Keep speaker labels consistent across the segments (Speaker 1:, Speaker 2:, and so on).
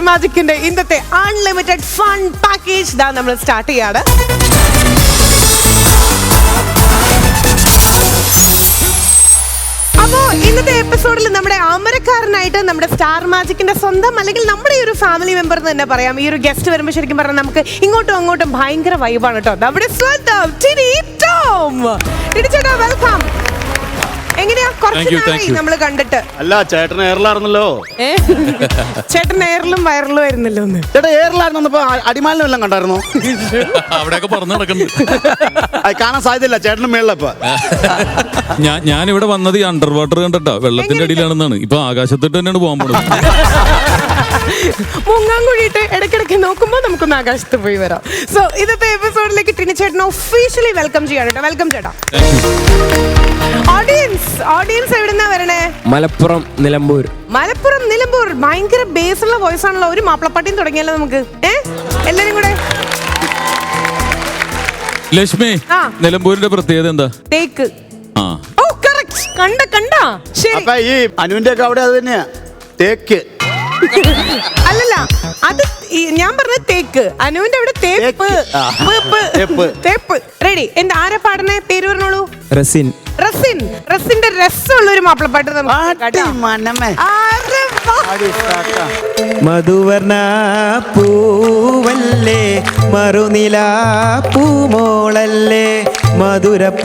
Speaker 1: മാജിക്കിന്റെ ഇന്നത്തെ unlimited fun package ദാ നമ്മൾ സ്റ്റാർട്ട് ചെയ്യാണ്. അപ്പോ ഇന്നത്തെ എപ്പിസോഡിൽ നമ്മുടെ അമരക്കാരനായിട്ട് നമ്മുടെ സ്റ്റാർ മാജിക്കിന്റെ സ്വന്തം അല്ലെങ്കിൽ നമ്മുടെ ഈ ഒരു ഫാമിലി മെമ്പർ എന്ന് തന്നെ പറയാം. ഈ ഒരു ഗസ്റ്റ് വരുമ്പോൾ ശരിക്കും പറഞ്ഞാൽ നമുക്ക് ഇങ്ങോട്ടും അങ്ങോട്ടും ഭയങ്കര വൈബാണ് കേട്ടോ. നമ്മുടെ സ്വന്തം ടിനി ടോം. ടിനി ചേട്ടാ വെൽക്കം. എങ്ങനെയാ കുറച്ച് നമ്മള് കണ്ടിട്ട്?
Speaker 2: അല്ല ചേട്ടൻ എയറിലായിരുന്നല്ലോ.
Speaker 1: ചേട്ടൻ എയറിലും വയറിലും ആയിരുന്നല്ലോ. ഒന്ന്
Speaker 2: ചേട്ടാ എയറിലായിരുന്നപ്പോ അടിമാലിനും എല്ലാം കണ്ടായിരുന്നു.
Speaker 3: അവിടെയൊക്കെ പറഞ്ഞു നടക്കുന്നു.
Speaker 2: കാണാൻ സാധ്യതയില്ല ചേട്ടന് മേളിലപ്പ.
Speaker 3: ഞാനിവിടെ വന്നത് ഈ അണ്ടർ വാട്ടർ കണ്ടിട്ടാ, വെള്ളത്തിന്റെ അടിയിലാണെന്നാണ്. ഇപ്പൊ ആകാശത്തോട്ട് തന്നെയാണ് പോകാൻ പോകുന്നത്.
Speaker 1: മുങ്ങാൻ കൂടിയിട്ട് ഇടയ്ക്കിടയ്ക്ക് നോക്കുമ്പോ നമുക്കൊന്ന് ആകാശത്ത് പോയി വരാം. സോ ഇന്നത്തെ എപ്പിസോഡിലേക്ക് ടിനി ചേട്ടൻ ഒഫീഷ്യലി വെൽക്കം ചെയ്യാണ് കേട്ടോ. വെൽക്കം ചേട്ടാ. ഓഡിയൻസ് എവിടുന്നാ വരണേ?
Speaker 4: മലപ്പുറം നിലമ്പൂർ.
Speaker 1: മലപ്പുറം നിലമ്പൂർ. ഭയങ്കര ബേസുള്ള വോയിസ് ആണല്ലോ. ഒരു മാപ്പിളപ്പാട്ടിയും തുടങ്ങിയല്ലോ നമുക്ക്. എല്ലാരും കൂടെ.
Speaker 3: ലക്ഷ്മി, നിലമ്പൂരിന്റെ പ്രത്യേകത എന്താ?
Speaker 1: തേക്ക്. ഓ കറക്റ്റ്. കണ്ട ശരി.
Speaker 2: അപ്പൊ ഈ അനുവിന്റെ ഒക്കെ അവിടെ അത് തന്നെയാ, തേക്ക്.
Speaker 1: അല്ലല്ല, അത് ഞാൻ പറഞ്ഞ തേക്ക്. അനുവിന്റെ അവിടെ തേപ്പ്. തേപ്പ്. റെഡി. എന്താ ആരാ പാടണേ? പേര് പറഞ്ഞോളൂ.
Speaker 4: റസിൻ.
Speaker 1: റസിന്റെ രസമുള്ള ഒരു മാപ്പിളപ്പാട്ട്
Speaker 4: മധുവർണ പൂവല്ലേ മറുനില പൂമോളല്ലേ മധുരപ്പാതീലേൻ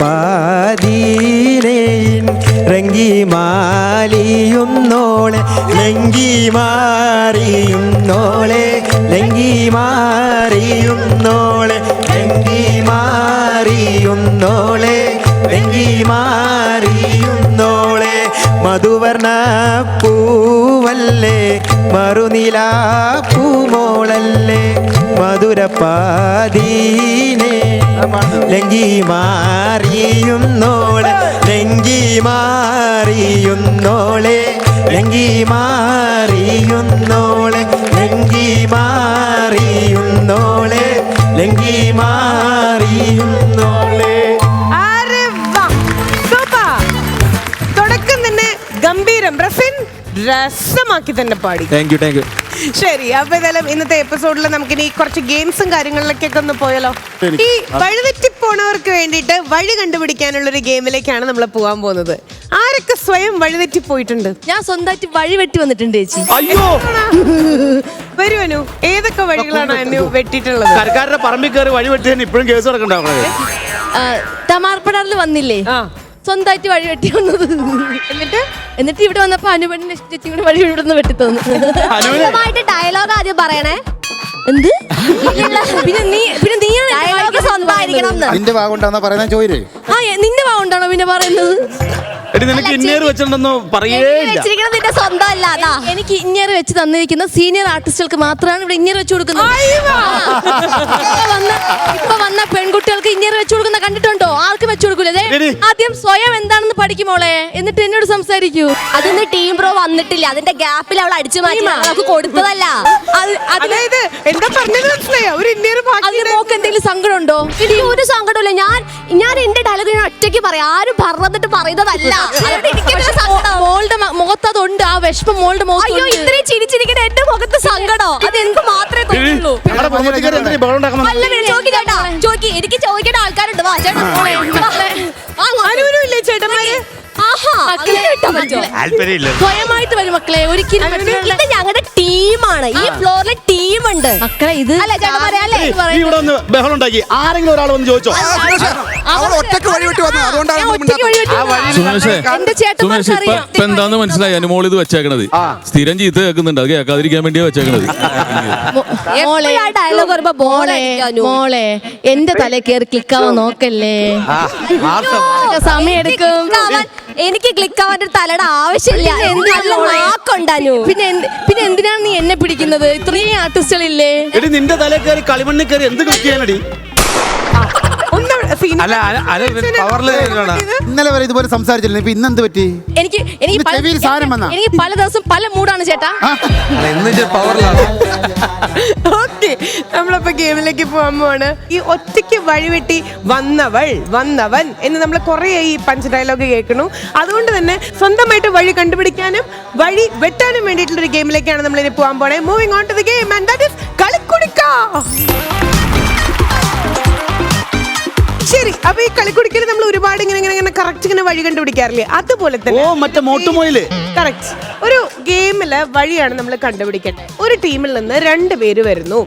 Speaker 4: രംഗി മാലിയുന്നോളെ ലംഗി മാറിയുന്നോളെ ലംഗി മാറിയുന്നോളെ ലംഗി മാറിയുന്നോളെ ലംഗി മാറിയുന്നോളെ മധുവർണ പൂവല്ലേ മറുനില പൂമോളല്ലേ മധുരപ്പാതീനെ ലംഗി മാറിയുന്നോളെ ലംഗി മാറിയുന്നോളെ ലംഗി മാറിയുന്നോളെ ലംഗി മാറിയുന്നോളെ ലംഗി മാറിയുന്നോളെ.
Speaker 1: തുടക്കം തന്നെ ഗംഭീരം. റസിൻ രസമാക്കി തന്നെ പാടി.
Speaker 4: Thank you.
Speaker 1: ശരി, അപ്പൊ ഏതായാലും ഇന്നത്തെ എപ്പിസോഡിൽ നമുക്കിനി കുറച്ച് ഗെയിംസും കാര്യങ്ങളിലേക്കൊക്കെ ഒന്ന് പോയാലോ? ഈ വഴിതെറ്റി പോണവർക്ക് വേണ്ടിയിട്ട് വഴി കണ്ടുപിടിക്കാനുള്ള ഒരു ഗെയിമിലേക്കാണ് നമ്മൾ പോകാൻ പോകുന്നത്. ആരൊക്കെ സ്വയം വഴിതെറ്റി പോയിട്ടുണ്ട്?
Speaker 5: ഞാൻ സ്വന്തമായിട്ട് വഴി വെട്ടി വന്നിട്ടുണ്ട് ചേച്ചി.
Speaker 2: അയ്യോ
Speaker 1: വരുവനു, ഏതൊക്കെ വഴികളാണ് അനു വെട്ടിയിട്ടുള്ളത്?
Speaker 2: സർക്കാരിന്റെ പറമ്പിൽ കയറി വഴി വെട്ടിയതിന് ഇപ്പോഴും കേസ് നടക്കണ്ടാവുന്നത്.
Speaker 5: തമാർപ്പടാറിൽ വന്നില്ലേ, സ്വന്തമായിട്ട് വഴി വെട്ടി വന്നത്. എന്നിട്ട് ഇവിടെ വന്നപ്പോ അനുപെണ്ണിന്റെ ഇഷ്ടം വഴി ഇവിടെ നിന്ന് വെട്ടി തന്നു.
Speaker 6: ഡയലോഗ് ആദ്യം പറയണേ.
Speaker 5: എന്ത്? പിന്നെ നീയാണ്
Speaker 6: സ്വന്തമായിരിക്കണം.
Speaker 7: നിന്റെ ഭാഗമുണ്ടാന്നാ പറയുന്നത് ചോദിച്ചേ.
Speaker 5: നിന്റെ ഭാഗമുണ്ടാണോ പിന്നെ പറയുന്നത്?
Speaker 2: നിനക്ക് ഇന്നേറ് വെച്ചിട്ടുണ്ടെന്ന്
Speaker 6: വെച്ചിരിക്കണം നിന്റെ സ്വന്തം അല്ല.
Speaker 5: എനിക്ക് ഇന്നേറ് വെച്ച് തന്നിരിക്കുന്ന സീനിയർ ആർട്ടിസ്റ്റുകൾക്ക് മാത്രമാണ് ഇവിടെ ഇന്നേറ് വെച്ച് കൊടുക്കുന്നത്. ഇപ്പൊ വന്ന പെൺകുട്ടികൾക്ക് ഇന്നേറ് വെച്ച് കൊടുക്കുന്ന കണ്ടിട്ടുണ്ടോ? ആർക്കും വെച്ച് കൊടുക്കൂലേ. ആദ്യം സ്വയം എന്താണെന്ന് പഠിക്കുമോളെ, എന്നിട്ട് എന്നോട് സംസാരിക്കൂ.
Speaker 6: അതൊന്നും ടീം ബ്രോ വന്നിട്ടില്ല. അതിന്റെ ഗ്യാപ്പിൽ അവൾ അടിച്ചു മാറ്റി അവൾക്ക് കൊടുത്തതല്ല.
Speaker 1: അതായത് എന്താ പറഞ്ഞത് മനസ്സിലായോ?
Speaker 5: അതിന് മോക്ക് എന്തെങ്കിലും സങ്കടം ഉണ്ടോ?
Speaker 6: എനിക്ക് ഒരു സങ്കടമില്ല. ഞാൻ എന്റെ ഡയലോഗ് ഞാൻ ഒറ്റയ്ക്ക് പറയാം. ആരും പറഞ്ഞിട്ട് പറയുന്നതല്ല.
Speaker 5: മോളുടെ മുഖത്ത് അതുണ്ട്, ആ വിഷമം മോളുടെ മുഖത്ത്.
Speaker 6: അയ്യോ, ഇത്രയും ചിരിച്ചിരിക്കുന്ന എന്റെ മുഖത്ത് സങ്കടോ? അത് എനിക്ക് മാത്രമേ തോന്നുള്ളൂ. ചോദിക്കി, എനിക്ക് ചോദിക്കേണ്ട ആൾക്കാരുണ്ട്. വാ ചേട്ടാ,
Speaker 1: ചേട്ടന്മാര്
Speaker 5: സ്വയമായിട്ട് വരും മക്കളെ. ഒരിക്കലും
Speaker 6: ഇത് ഞങ്ങളുടെ ടീമാണ്. ഈ ഫ്ലോറിലെ ടീമുണ്ട്
Speaker 5: മക്കളെ. ഇത്
Speaker 2: ബഹളം ഉണ്ടാക്കി ആരെങ്കിലും ഒരാൾ വന്ന് ചോദിച്ചോ?
Speaker 3: സുമേഷ്, ഇപ്പൊ എന്താന്ന് മനസ്സിലായി അനുമോൾ ഇത് വെച്ചേക്കണത്? സ്ഥിരം ചീത്ത കേൾക്കുന്നുണ്ട്, അത് കേൾക്കാതിരിക്കാൻ വേണ്ടിയാ വെച്ചേക്കണത്.
Speaker 5: മോളെ എന്റെ തല കയറി ക്ലിക്കാവാൻ നോക്കല്ലേ, സമയം എടുക്കും.
Speaker 6: എനിക്ക് ക്ലിക്ക് ആവാൻ ഒരു തലയുടെ ആവശ്യമില്ല.
Speaker 5: പിന്നെ എന്തിനാണ് നീ എന്നെ പിടിക്കുന്നത്? ഇത്രയും ആർട്ടിസ്റ്റുകളില്ലേ?
Speaker 2: നിന്റെ തല കയറി കളിമണ്ണിൽ കയറി എന്ത് ക്ലിക്ക് ചെയ്യാനടി?
Speaker 7: ഇന്നലെ വരെ ഇതുപോലെ സംസാരിച്ചില്ല, ഇപ്പൊ ഇന്നെന്ത് പറ്റി?
Speaker 5: എനിക്ക് പല ദിവസം പല മൂടാണ് ചേട്ടാ.
Speaker 1: ഓക്കെ, നമ്മളപ്പോ ഗെയിമിലേക്ക് പോകാൻ പോവാണ്. ഈ ഒറ്റയ്ക്ക് വഴിവെട്ടി വന്നവൻ എന്ന് നമ്മൾ കുറെ ഈ പഞ്ച് ഡയലോഗ് കേൾക്കുന്നു. അതുകൊണ്ട് തന്നെ സ്വന്തമായിട്ട് വഴി കണ്ടുപിടിക്കാനും വഴി വെട്ടാനും വേണ്ടിയിട്ടുള്ള ഒരു ഗെയിമിലേക്കാണ് നമ്മൾ ഇനി പോകാൻ പോണേ. Moving on to the game and that is കളിക്കുടുക്ക. ശരി, അപ്പൊ ഈ കളിക്കുടിക്കൽ നമ്മൾ ഒരുപാട് ഇങ്ങനെ കറക്റ്റ് ഇങ്ങനെ വഴി കണ്ടുപിടിക്കാറില്ലേ? അതുപോലെ തന്നെ
Speaker 2: മറ്റേ മോട്ടുമോയില്
Speaker 1: കറക്റ്റ് ഒരു ഗെയിമില് വഴിയാണ് നമ്മൾ കണ്ടുപിടിക്കേണ്ടത്. ഒരു ടീമിൽ നിന്ന് 2 പേര് വരുന്നു.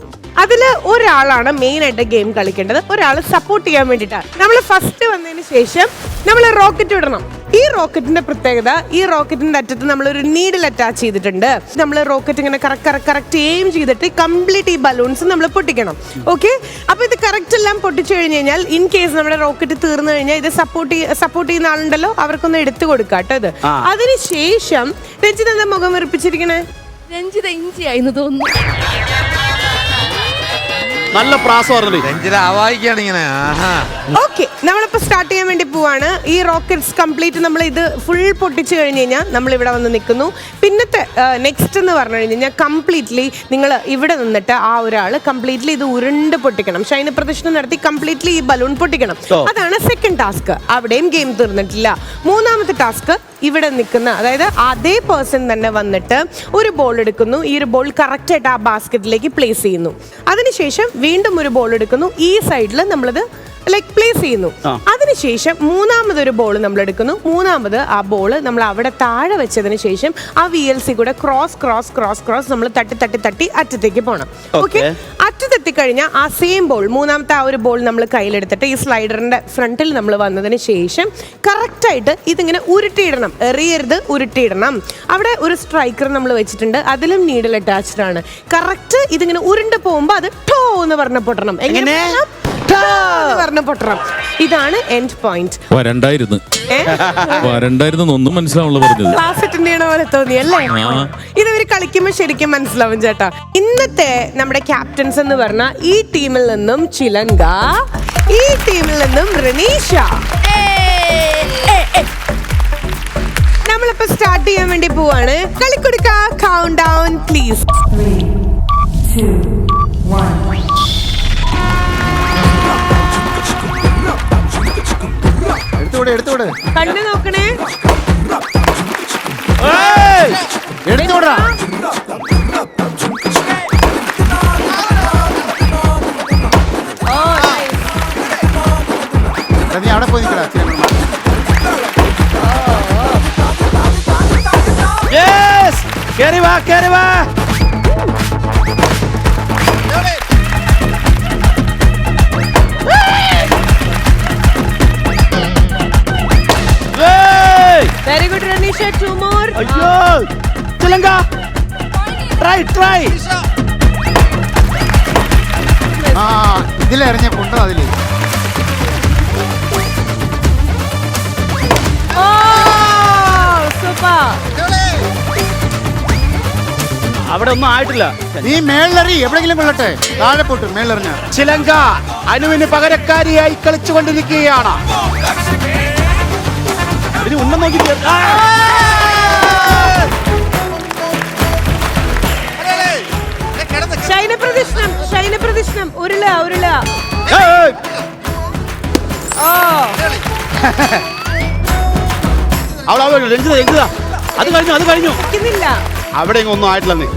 Speaker 1: അതില് ഒരാളാണ് മെയിൻ ആയിട്ട് ഗെയിം കളിക്കേണ്ടത്, ഒരാൾ സപ്പോർട്ട് ചെയ്യാൻ വേണ്ടിയിട്ടാണ്. നമ്മൾ ഫസ്റ്റ് വന്നതിന് ശേഷം നമ്മൾ റോക്കറ്റ് വിടണം. ഈ റോക്കറ്റിന്റെ പ്രത്യേകത, ഈ റോക്കറ്റിന്റെ അറ്റത്ത് നമ്മളൊരു നീഡിൽ അറ്റാച്ച് ചെയ്തിട്ടുണ്ട്. നമ്മൾ റോക്കറ്റ് ഇങ്ങനെ കറക്റ്റ് എയിം ചെയ്തിട്ട് കംപ്ലീറ്റ് ഈ ബലൂൺസ് നമ്മൾ പൊട്ടിക്കണം. ഓക്കെ, അപ്പൊ ഇത് കറക്റ്റ് എല്ലാം പൊട്ടിച്ചു കഴിഞ്ഞ് കഴിഞ്ഞാൽ ഇൻ കേസ് നമ്മുടെ റോക്കറ്റ് തീർന്നു കഴിഞ്ഞാൽ ഇത് സപ്പോർട്ട് ചെയ്യുന്ന ആളുണ്ടല്ലോ, അവർക്കൊന്ന് എടുത്തു കൊടുക്കാട്ടോ ഇത്. അതിനുശേഷം രഞ്ജിത എന്താ മുഖം വെറുപ്പിച്ചിരിക്കണേ?
Speaker 5: രഞ്ജിത ഇഞ്ചിയായിരുന്നു തോന്നുന്നു.
Speaker 2: നല്ല പ്രാസമായിരുന്നു.
Speaker 1: ഓക്കെ, നമ്മളിപ്പോ സ്റ്റാർട്ട് ചെയ്യാൻ വേണ്ടി പോവാണ്. ഈ റോക്കറ്റ്സ് കംപ്ലീറ്റ് നമ്മൾ ഇത് ഫുൾ പൊട്ടിച്ചു കഴിഞ്ഞ് കഴിഞ്ഞാൽ നമ്മൾ ഇവിടെ വന്ന് നിൽക്കുന്നു. പിന്നത്തെ നെക്സ്റ്റ് എന്ന് പറഞ്ഞു കഴിഞ്ഞാൽ കംപ്ലീറ്റ്ലി നിങ്ങൾ ഇവിടെ നിന്നിട്ട് ആ ഒരാൾ കംപ്ലീറ്റ്ലി ഇത് ഉരുണ്ട് പൊട്ടിക്കണം. ഷൈന പ്രദർശനം നടത്തി കംപ്ലീറ്റ്ലി ഈ ബലൂൺ പൊട്ടിക്കണം. അതാണ് സെക്കൻഡ് ടാസ്ക്. അവിടെയും ഗെയിം തീർന്നിട്ടില്ല. മൂന്നാമത്തെ ടാസ്ക് ഇവിടെ നിൽക്കുന്ന, അതായത് അതേ പേഴ്സൺ തന്നെ വന്നിട്ട് ഒരു ബോൾ എടുക്കുന്നു. ഈ ഒരു ബോൾ കറക്റ്റ് ആയിട്ട് ആ ബാസ്ക്കറ്റിലേക്ക് പ്ലേസ് ചെയ്യുന്നു. അതിനുശേഷം വീണ്ടും ഒരു ബോൾ എടുക്കുന്നു. ഈ സൈഡിൽ നമ്മളത് പ്ലേസ് ചെയ്യുന്നു. അതിനുശേഷം മൂന്നാമതൊരു ബോൾ നമ്മൾ എടുക്കുന്നു. മൂന്നാമത് ആ ബോൾ നമ്മൾ അവിടെ താഴെ വെച്ചതിന് ശേഷം ആ VLC കൂടെ ക്രോസ് നമ്മൾ തട്ടി അറ്റത്തേക്ക് പോകണം. ഓക്കെ, അറ്റത്തെത്തിക്കഴിഞ്ഞാൽ ആ സെയിം ബോൾ, മൂന്നാമത്തെ ആ ഒരു ബോൾ നമ്മൾ കയ്യിലെടുത്തിട്ട് ഈ സ്ലൈഡറിന്റെ ഫ്രണ്ടിൽ നമ്മൾ വന്നതിന് ശേഷം കറക്റ്റായിട്ട് ഇതിങ്ങനെ ഉരുട്ടിയിടണം. എറിയരുത്, ഉരുട്ടിയിടണം. അവിടെ ഒരു സ്ട്രൈക്കർ നമ്മൾ വെച്ചിട്ടുണ്ട്, അതിലും നീഡിൽ അറ്റാച്ച്ഡ് ആണ്. കറക്റ്റ് ഇതിങ്ങനെ ഉരുണ്ട് പോകുമ്പോൾ അത് ടോ എന്ന് പറഞ്ഞ പൊട്ടണം. എങ്ങനെ പൊട്ടണം. ഇതാണ് എൻഡ് പോയിന്റ്.
Speaker 3: വരണ്ടായിരുന്നു ഒന്നും മനസ്സിലാവുള്ള പറഞ്ഞത്.
Speaker 1: ക്ലാസ് അറ്റൻഡ് ചെയ്യണ പോലെ തോന്നി അല്ലേ? ഇതൊരു കളിക്കുമ്പോൾ ശരിക്കും മനസ്സിലാവും ചേട്ടാ. ഇന്നത്തെ നമ്മുടെ ക്യാപ്റ്റൻസ് എന്ന് പറഞ്ഞാൽ ഈ ടീമിൽ നിന്നും ചിലങ്ക, ഈ ടീമിൽ നിന്നും റനീഷ. നമ്മളിപ്പോ സ്റ്റാർട്ട് ചെയ്യാൻ വേണ്ടി പോവാണ്. കളിക്കൊടുക്ക, കൗണ്ട് ഡൗൺ പ്ലീസ്. 3, 2, 1.
Speaker 7: എടുത്തോടെ
Speaker 1: കണ്ണു നോക്കണേ.
Speaker 7: എടുത്തോടാ. നീ അവിടെ പോയി നിൽക്കടാ.
Speaker 2: കേറി വാ.
Speaker 1: Very good Ranisha, 2 more.
Speaker 2: അയ്യോ ചിലങ്ക, ട്രൈ.
Speaker 7: ഇതിലെറിഞ്ഞ കൊണ്ടോ അതില്.
Speaker 2: അവിടെ ഒന്നും ആയിട്ടില്ല.
Speaker 7: നീ മേളിലെറി, എവിടെങ്കിലും കൊള്ളട്ടെ. താഴെ പോട്ട് മേളിലെറിഞ്ഞ.
Speaker 2: ചിലങ്ക അനുവിന് പകരക്കാരിയായി കളിച്ചുകൊണ്ടിരിക്കുകയാണ്. ഇനി ഉന്നം നോക്കി.
Speaker 1: ഷൈന പ്രദർശനം ഉരുള.
Speaker 2: അവളെ രഞ്ജിത അത് കഴിഞ്ഞു. അവിടെ ഒന്നും ആയിട്ടില്ലെന്ന്.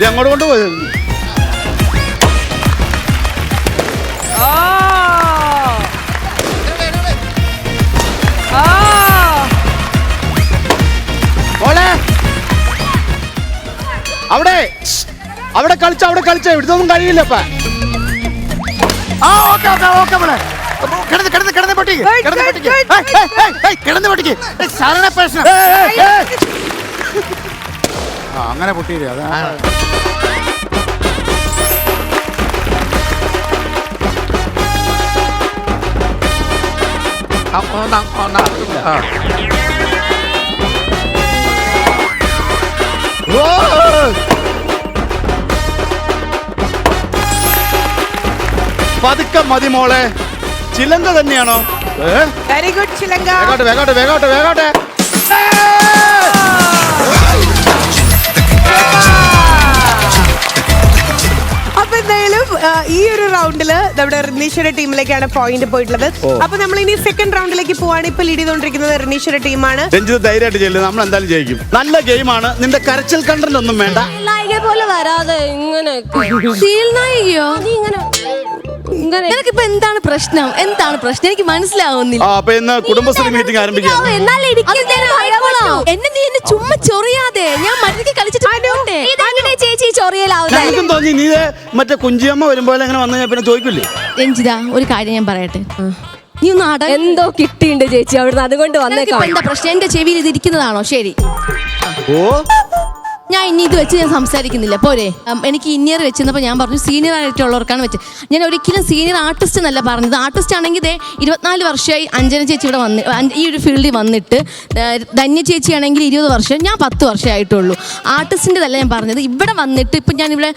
Speaker 2: അങ്ങോട്ട് കൊണ്ടുപോയത്. അവിടെ കളിച്ച ഇവിടുത്തൊന്നും കഴിയില്ല.
Speaker 7: അങ്ങനെ പൊട്ടിയില്ല. അതാ
Speaker 2: പതുക്കെ മതി മോളെ. ചിലങ്ക തന്നെയാണോ?
Speaker 1: വെരി ഗുഡ് ചിലങ്ക.
Speaker 2: വേഗോട്ടെ വേഗോട്ടെ വേഗോട്ടെ വേഗോട്ടെ.
Speaker 1: അപ്പൊ എന്തായാലും ഈ ഒരു റൗണ്ടില് നമ്മുടെ റിനീശ്വര ടീമിലേക്കാണ് പോയിന്റ് പോയിട്ടുള്ളത്. അപ്പൊ നമ്മൾ ഇനി സെക്കൻഡ് റൗണ്ടിലേക്ക് പോവാണ്. ഇപ്പൊ ലീഡ് ചെയ്തുകൊണ്ടിരിക്കുന്നത് റിനീശ്വര ടീമാണ്.
Speaker 2: രഞ്ജിത്ത് ധൈര്യമായിട്ട് ചെല്ലും, നമ്മൾ എന്തായാലും ജയിക്കും. നല്ല ഗെയിമാണ്. നിന്റെ കരച്ചിൽ കണ്ടന്റ് ഒന്നും വേണ്ട.
Speaker 6: നായിക പോലെ വരാതെ ഇങ്ങനെ
Speaker 5: നായികയോ
Speaker 6: നീ ഇങ്ങനെ
Speaker 5: നിനക്കിപ്പോ എന്താണ് പ്രശ്നം? എനിക്ക് മനസ്സിലാവുന്നില്ല.
Speaker 2: അപ്പൊ ഇന്ന് കുടുംബശ്രീ മീറ്റിംഗ് ആരംഭിക്കാം.
Speaker 6: എന്നാൽ
Speaker 5: എന്നെ നീ എന്നെ ചുമ്മാ ചൊറിയാതെ, ഞാൻ മരുന്ന് കളിച്ചിട്ട് പോട്ടെ.
Speaker 6: ഇതെങ്ങനെ ചേച്ചി ചൊറിയലാവുന്നത്?
Speaker 2: എനിക്കും തോന്നി നീ മറ്റേ കുഞ്ചിയമ്മ വരുമ്പോൾ അങ്ങനെ വന്നു ഞാൻ പിന്നെ ചോദിക്കില്ലേ.
Speaker 5: രഞ്ജിത, ഒരു കാര്യം ഞാൻ പറയട്ടെ. നീ ഒന്ന്
Speaker 6: എന്തോ കിട്ടിയിട്ടുണ്ട് ചേച്ചി അവിടുന്ന്, അതുകൊണ്ട് വന്നേക്കാം.
Speaker 5: എന്താ പ്രശ്നം? എന്റെ ചെവിയിൽ ഇത് ഇരിക്കുന്നതാണോ? ശരി,
Speaker 2: ഓ
Speaker 5: ഞാൻ ഇനി ഇത് വെച്ച് ഞാൻ സംസാരിക്കുന്നില്ല, പോരെ. എനിക്ക് ഇന്നിയർ വെച്ചപ്പോൾ ഞാൻ പറഞ്ഞു സീനിയർ ആയിട്ടുള്ളവർക്കാണ് വെച്ചത്. ഞാൻ ഒരിക്കലും സീനിയർ ആർട്ടിസ്റ്റ് എന്നല്ല പറഞ്ഞത്. ആർട്ടിസ്റ്റ് ആണെങ്കിൽ ഇതേ 24 വർഷമായി അഞ്ജന ചേച്ചി ഇവിടെ വന്ന് ഈ ഒരു ഫീൽഡിൽ വന്നിട്ട്, ധന്യ ചേച്ചി ആണെങ്കിൽ 20 വർഷം, ഞാൻ 10 വർഷമായിട്ടുള്ളൂ. ആർട്ടിസ്റ്റിൻ്റെതല്ല ഞാൻ പറഞ്ഞത്. ഇവിടെ വന്നിട്ട് ഇപ്പം ഞാനിവിടെ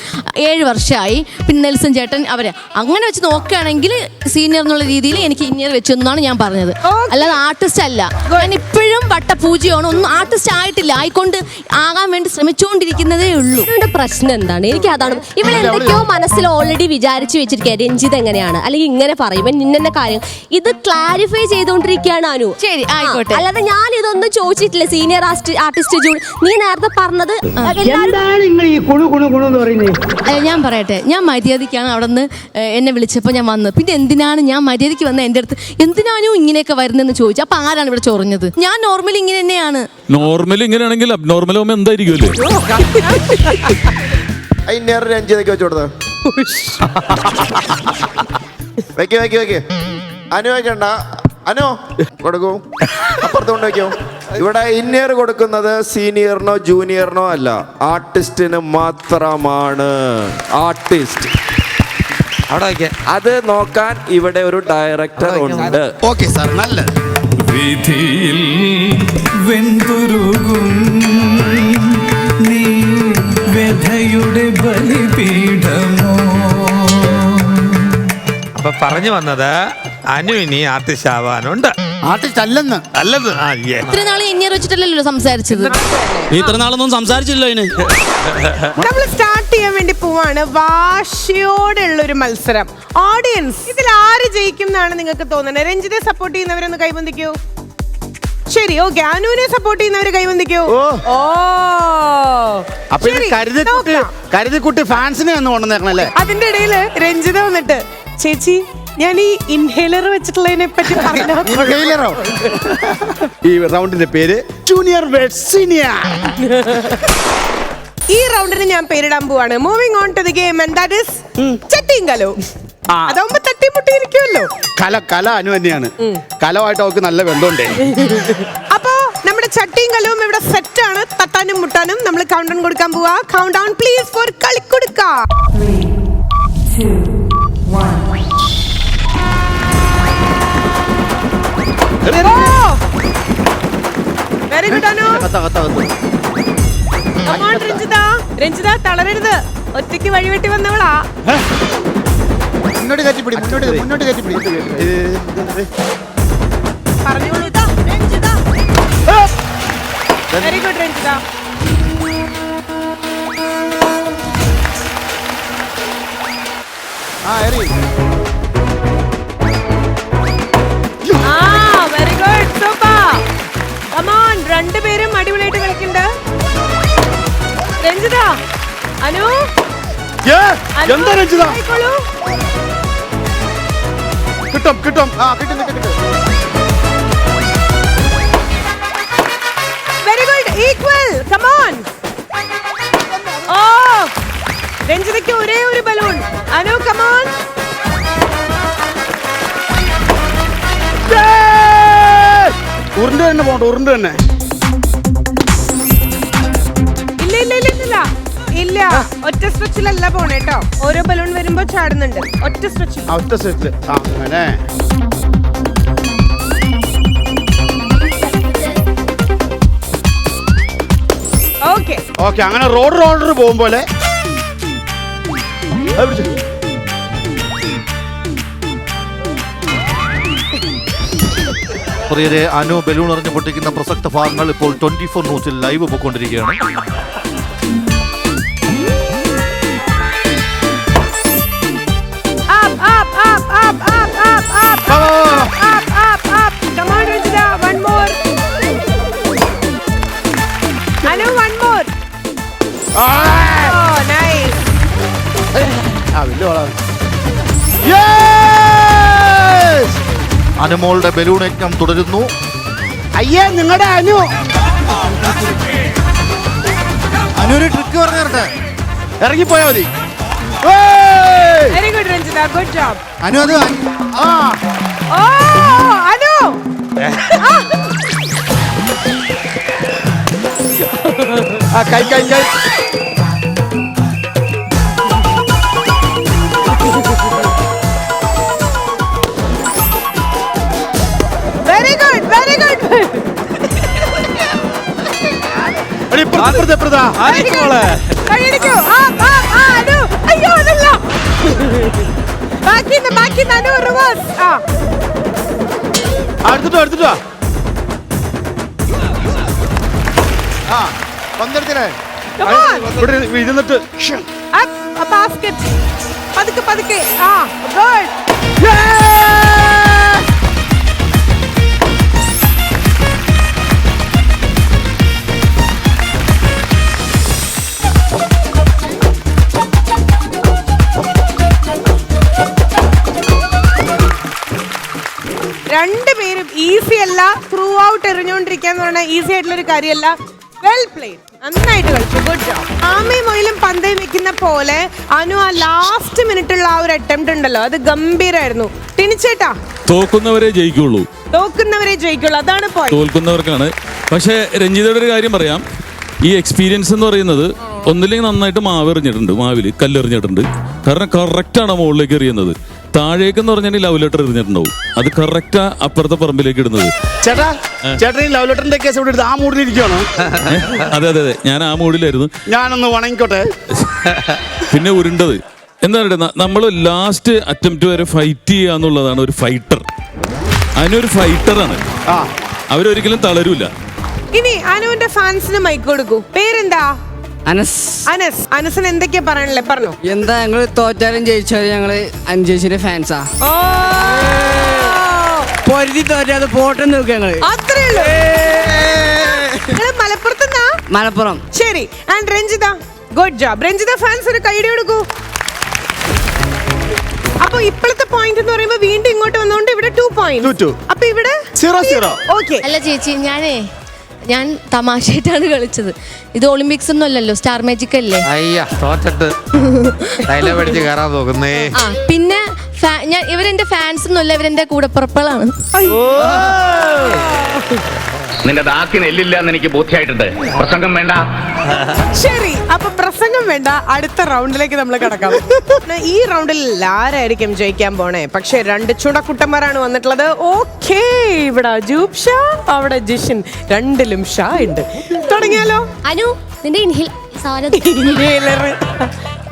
Speaker 5: 7 വർഷമായി. പിന്നെ നെൽസൺ ചേട്ടൻ അവരെ അങ്ങനെ വെച്ച് നോക്കുകയാണെങ്കിൽ സീനിയർ എന്നുള്ള രീതിയിൽ എനിക്ക് ഇന്നിയർ വെച്ചെന്നാണ് ഞാൻ പറഞ്ഞത്. അല്ലാതെ ആർട്ടിസ്റ്റ് അല്ല. ഞാൻ ഇപ്പോഴും വട്ടപൂജയാണ്, ഒന്നും ആർട്ടിസ്റ്റ് ആയിട്ടില്ല. ആയിക്കൊണ്ട് ആകാൻ വേണ്ടി ശ്രമിച്ചുകൊണ്ടിരിക്കുന്നതേ ഉള്ളൂ.
Speaker 6: ഇവരുടെ പ്രശ്നം എന്താണ്? എനിക്ക് അതാണ്. ഇവിടെ എന്തൊക്കെയോ മനസ്സിൽ ഓൾറെഡി വിചാരിച്ചു വെച്ചിരിക്കുക. രഞ്ജിത്ത് എങ്ങനെയാണ്, അല്ലെങ്കിൽ ഇങ്ങനെ പറയും ഇന്ന കാര്യം. ഇത് ക്ലാരിഫൈ ചെയ്തോണ്ടിരിക്കുകയാണ് അനു.
Speaker 5: ശരി, ആയിക്കോട്ടെ.
Speaker 6: അല്ലാതെ ഞാൻ ഇതൊന്നും ചോദിച്ചിട്ടില്ല. സീനിയർ ആർട്ടിസ്റ്റ് ജൂൺ, നീ നേരത്തെ പറഞ്ഞത്
Speaker 5: ഞാൻ പറയട്ടെ, ഞാൻ മര്യാദയ്ക്കാണ് അവിടെ നിന്ന് എന്നെ വിളിച്ചപ്പോൾ ഞാൻ വന്നത്. പിന്നെ എന്തിനാണ് ഞാൻ മര്യാദയ്ക്ക് വന്ന എൻ്റെ അടുത്ത് എന്തിനാണോ ഇങ്ങനെയൊക്കെ വരുന്നതെന്ന് ചോദിച്ചു. അപ്പൊ ആരാണ് ഇവിടെ ചൊറിഞ്ഞത്? ഞാൻ നോർമലി ഇങ്ങനെ തന്നെയാണ്.
Speaker 3: നോർമൽ ഇങ്ങനെയാണെങ്കിൽ അബ്നോർമൽ ആവുമ്പോ എന്തായിരിക്കുമല്ലേ?
Speaker 8: രഞ്ജിതയ്ക്ക് വെച്ചു കൊടുത്ത വെക്ക് അനു വെക്കണ്ട, അനു കൊടുക്കൂ, അപ്പുറത്ത് കൊണ്ട് വെക്കൂ. ഇവിടെ ഇന്നിയർ കൊടുക്കുന്നത് സീനിയറിനോ ജൂനിയറിനോ അല്ല, ആർട്ടിസ്റ്റിന് മാത്രമാണ്. ആർട്ടിസ്റ്റ് അവിടെ അത് നോക്കാൻ ഇവിടെ ഒരു ഡയറക്ടർ ഉണ്ട്.
Speaker 7: ഓക്കെ സാർ, നല്ലത്.
Speaker 9: വിധിയിൽ വെന്തുരുകും നീ വ്യഥയുടെ ബലിപീഠമോ.
Speaker 10: അപ്പൊ പറഞ്ഞു വന്നത് അനു ഇനി ആർട്ടിസ്റ്റ് ആവാനുണ്ട്.
Speaker 7: ആർട്ടിസ്റ്റ് അല്ലെന്ന്.
Speaker 10: അല്ലത്
Speaker 5: ഇത്ര നാളെ ഇന്നിയർ വെച്ചിട്ടല്ലല്ലോ സംസാരിച്ചത്.
Speaker 2: നീ ഇത്ര നാളൊന്നും സംസാരിച്ചില്ലോ ഇതിന്.
Speaker 1: നമ്മൾ സ്റ്റാർട്ട് ചെയ്യാൻ വേണ്ടി പോവാണ്. വാശിയോടുള്ള ഒരു മത്സരം. ഓഡിയൻസ്, ഇതിൽ ആര് ജയിക്കും എന്നാണ് നിങ്ങൾക്ക് തോന്നുന്നത്? രഞ്ജിത്തെ സപ്പോർട്ട് ചെയ്യുന്നവരൊന്ന് കൈബന്ധിക്കൂ. ശരി, ഓക്കെ. അനുവിനെ സപ്പോർട്ട് ചെയ്യുന്നവര് കൈബന്ധിക്കൂ. ഓ,
Speaker 2: അപ്പൊ ഇത് കരുതിക്കുട്ടി ഫാൻസിനെ ഒന്ന് കൊണ്ടുവന്നേക്കണല്ലേ.
Speaker 1: അതിന്റെ ഇടയില് രഞ്ജിത വന്നിട്ട്, ചേച്ചി ഞാൻ ഈ ഇൻഹേലർ വെച്ചിട്ടുള്ളതിനെ പറ്റി
Speaker 2: ഇൻഹേലറോ? ഈ റൗണ്ടിന്റെ പേര് ജൂനിയർ വേഴ്സസ് സീനിയർ.
Speaker 1: ഈ റൗണ്ടിന് ഞാൻ പേരിടാൻ പോവാണ്. Moving on to the game and that is ചട്ടിയും കലവും. അതാവുമ്പോ തട്ടിമുട്ടി ഇരിക്കുമല്ലോ.
Speaker 2: കല അനു തന്നെയാണ്. കലമായിട്ട് അവർക്ക് നല്ല ബന്ധമുണ്ടേ.
Speaker 1: അപ്പോ നമ്മുടെ ചട്ടിയും കലവും ഇവിടെ സെറ്റ് ആണ്. തട്ടാനും മുട്ടാനും നമ്മൾ കൗണ്ട് ഡൗൺ കൊടുക്കാൻ പോവാ. കൗണ്ട് ഡൗൺ പ്ലീസ് ഫോർ കളിക്കൊടുക്ക. 3, 2, 1. Very good Anu. രഞ്ജിത തളരരുത്. ഒറ്റയ്ക്ക് വഴിവെട്ടി വന്നവളാ.
Speaker 7: മുന്നോട്ട് കയറ്റിപ്പിടി, മുന്നോട്ട് കയറ്റിപ്പിടി.
Speaker 1: പറഞ്ഞോളൂ Ranjitha. Very good Ranjitha. Very good, super. Come on, രണ്ടുപേരും അടിപൊളിയായിട്ട് കളിക്കുന്നുണ്ട്. രഞ്ജിത, അനു,
Speaker 2: എന്താ രഞ്ജിത?
Speaker 1: ആയിക്കോളൂ.
Speaker 2: കിട്ടും.
Speaker 7: കിട്ടും.
Speaker 1: Very good, equal. Come on. ഓ, രഞ്ജിതയ്ക്ക് ഒരേ ഒരു ബലൂൺ. Anu, come on.
Speaker 2: ഉരുണ്ട് തന്നെ പോണ്ട, ഉരുണ്ട് തന്നെ.
Speaker 1: ഇല്ല, ഒറ്റ സ്ട്രെച്ചിലല്ല പോണേട്ടോ. ഓരോ ബലൂൺ വരുമ്പോ ചാടുന്നുണ്ട്. ഒറ്റ സ്ട്രെച്ചിൽ.
Speaker 2: ഒറ്റ സ്ട്രെച്ചിൽ അങ്ങനെ. ഓക്കെ, അങ്ങനെ റോഡർ പോകും പോലെ.
Speaker 11: പ്രിയരെ, അനു ബലൂൺ എറിഞ്ഞ് പൊട്ടിക്കുന്ന പ്രസക്ത ഭാഗങ്ങൾ ഇപ്പോൾ 24 ന്യൂസിൽ ലൈവ് പോയിക്കൊണ്ടിരിക്കുകയാണ്.
Speaker 1: Come on, Ranjita, one more. Anu, one more. Oh, nice.
Speaker 11: അനുമോളുടെ ബലൂൺ യജ്ഞം തുടരുന്നു.
Speaker 2: അയ്യേ നിങ്ങളുടെ അനു
Speaker 7: ഒരു ട്രിക്ക് പറഞ്ഞു തരട്ടെ.
Speaker 2: ഇറങ്ങിപ്പോയാ മതി.
Speaker 1: Very good, Ranjita. Good job.
Speaker 7: Anu അത്
Speaker 1: Oh, Anu.
Speaker 2: കൈ കൈ കൈ
Speaker 1: Very good, very good. കൈയടിക്കൂ. Anu. അയ്യോ, അതല്ല. ബാക്കി Anu, reverse.
Speaker 2: എടുത്തിട്ടോ
Speaker 7: പന്തെടുത്തില്ലേ?
Speaker 1: Come on.
Speaker 2: ഇവിടെ ഇരുന്നിട്ട്
Speaker 1: Up, a basket. പതുക്കെ. Good. രണ്ടുപേരും ഈസി അല്ല, ത്രൂ ഔട്ട് എറിഞ്ഞുകൊണ്ടിരിക്കാന്ന് പറഞ്ഞാൽ ഈസി ആയിട്ടുള്ള ഒരു കാര്യമല്ല. വെൽ പ്ലേഡ്, നന്നായിട്ട് കളിച്ചു. Good job. ആമയും മൊയിലും പന്തയം വെക്കുന്ന പോലെ അനു ആ ലാസ്റ്റ് മിനിറ്റുള്ള ആ ഒരു അറ്റംപ്റ്റ് ഉണ്ടല്ലോ, അത് ഗംഭീരായിരുന്നു. ടിനിച്ചേട്ടാ,
Speaker 3: തോക്കുന്നവരെ ജയിക്കുള്ളൂ,
Speaker 1: അതാണ് പോയിന്റ്.
Speaker 3: തോൽക്കുന്നവർക്കാണ്. പക്ഷേ രഞ്ജിതയുടെ ഒരു കാര്യം പറയാം, ഈ എക്സ്പീരിയൻസ് എന്ന് പറയുന്നത് ഒന്നില്ലെങ്കിൽ നന്നായിട്ട് മാവ് എറിഞ്ഞിട്ടുണ്ട്, മാവിൽ കല്ലെറിഞ്ഞിട്ടുണ്ട്. കാരണം കറക്റ്റാണ് മുകളിലേക്ക് എറിയുന്നത്. താഴേക്ക് എന്ന് പറഞ്ഞാൽ ലവ് ലെറ്റർ എറിഞ്ഞിട്ടുണ്ടാവും, അത് കറക്റ്റാ അപ്പുറത്തെ പറമ്പിലേക്ക് ഇടുന്നത്.
Speaker 2: ചേട്ടാ ഈ ലവ് ലെറ്ററിന്റെ കേസ് ഇവിടെ ആ മൂഡിലിരിക്കുകയാണ്.
Speaker 3: അതെ, ഞാൻ ആ മൂഡിലായിരുന്നു.
Speaker 2: ഞാനൊന്ന് വണങ്ങിക്കോട്ടെ.
Speaker 3: പിന്നെ ഉരുണ്ടത് എന്താ പറയുക, നമ്മൾ ലാസ്റ്റ് അറ്റംപ്റ്റ് വരെ ഫൈറ്റ് ചെയ്യുക എന്നുള്ളതാണ് ഒരു ഫൈറ്റർ. അതിനൊരു ഫൈറ്ററാണ്, അവരൊരിക്കലും തളരൂല.
Speaker 1: ഇനി അനുവിന്റെ ഫാൻസിന് മൈക്ക് കൊടുക്കൂ. പേരെന്താ? അനസിന് എന്തൊക്കെയാ പറയാനല്ലേ, പറഞ്ഞു.
Speaker 12: എന്താ, ഞങ്ങള് തോറ്റാലും ജയിച്ചാലും ഞങ്ങള് അനുജേച്ചിന്റെ ഫാൻസാ. പൊരുതി തോറ്റാതെ പോട്ടെന്ന് നോക്കുക ഞങ്ങള്.
Speaker 1: അത്രേ ഉള്ളൂ. മലപ്പുറത്തുനിന്നാ?
Speaker 12: മലപ്പുറം.
Speaker 1: ശരി. And Ranjitha, good job. Ranjitha fans ഒരു കൈയ്യടി കൊടുക്കൂ. അപ്പൊ ഇപ്പോഴത്തെ പോയിന്റ് എന്ന് പറയുമ്പോ വീണ്ടും ഇങ്ങോട്ട് വന്നോണ്ട് ഇവിടെ 2 പോയിന്റ്. അപ്പൊ ഇവിടെ
Speaker 2: 0-0.
Speaker 1: ഓക്കെ.
Speaker 5: അല്ല ചേച്ചി, ഞാൻ തമാശയായിട്ടാണ് കളിച്ചത്. ഇത് ഒളിമ്പിക്സ് ഒന്നും അല്ലല്ലോ, സ്റ്റാർ മാജിക് അല്ലേ.
Speaker 10: അയ്യ, തോറ്റിട്ട് ഡയലോഗ് അടിച്ച് കയറാൻ നോക്കുന്നേ.
Speaker 5: പിന്നെ ഇവരെന്റെ ഫാൻസ് ഒന്നുമല്ല, ഇവരെന്റെ കൂടപ്പുറപ്പുകളാണ്.
Speaker 13: നിന്റെ ദാത്തിന് എല്ലില്ലാന്ന് എനിക്ക് ബോധ്യമായിട്ടുണ്ട്. പ്രസംഗം വേണ്ട.
Speaker 1: ശരി, അപ്പൊ പ്രസംഗം വേണ്ട. അടുത്ത റൗണ്ടിലേക്ക് നമ്മൾ കിടക്കാം. ഈ റൗണ്ടിൽ ആരായിരിക്കും ജയിക്കാൻ പോണേ? പക്ഷെ 2 ചുണക്കുട്ടന്മാരാണ് വന്നിട്ടുള്ളത്. ഓക്കേ, ഇവിടെ അജൂബ് ഷാ, അവിടെ ജിഷിൻ. രണ്ടിലും ഷാ ഉണ്ട്. തുടങ്ങിയാലോ?
Speaker 6: അനു, നിന്റെ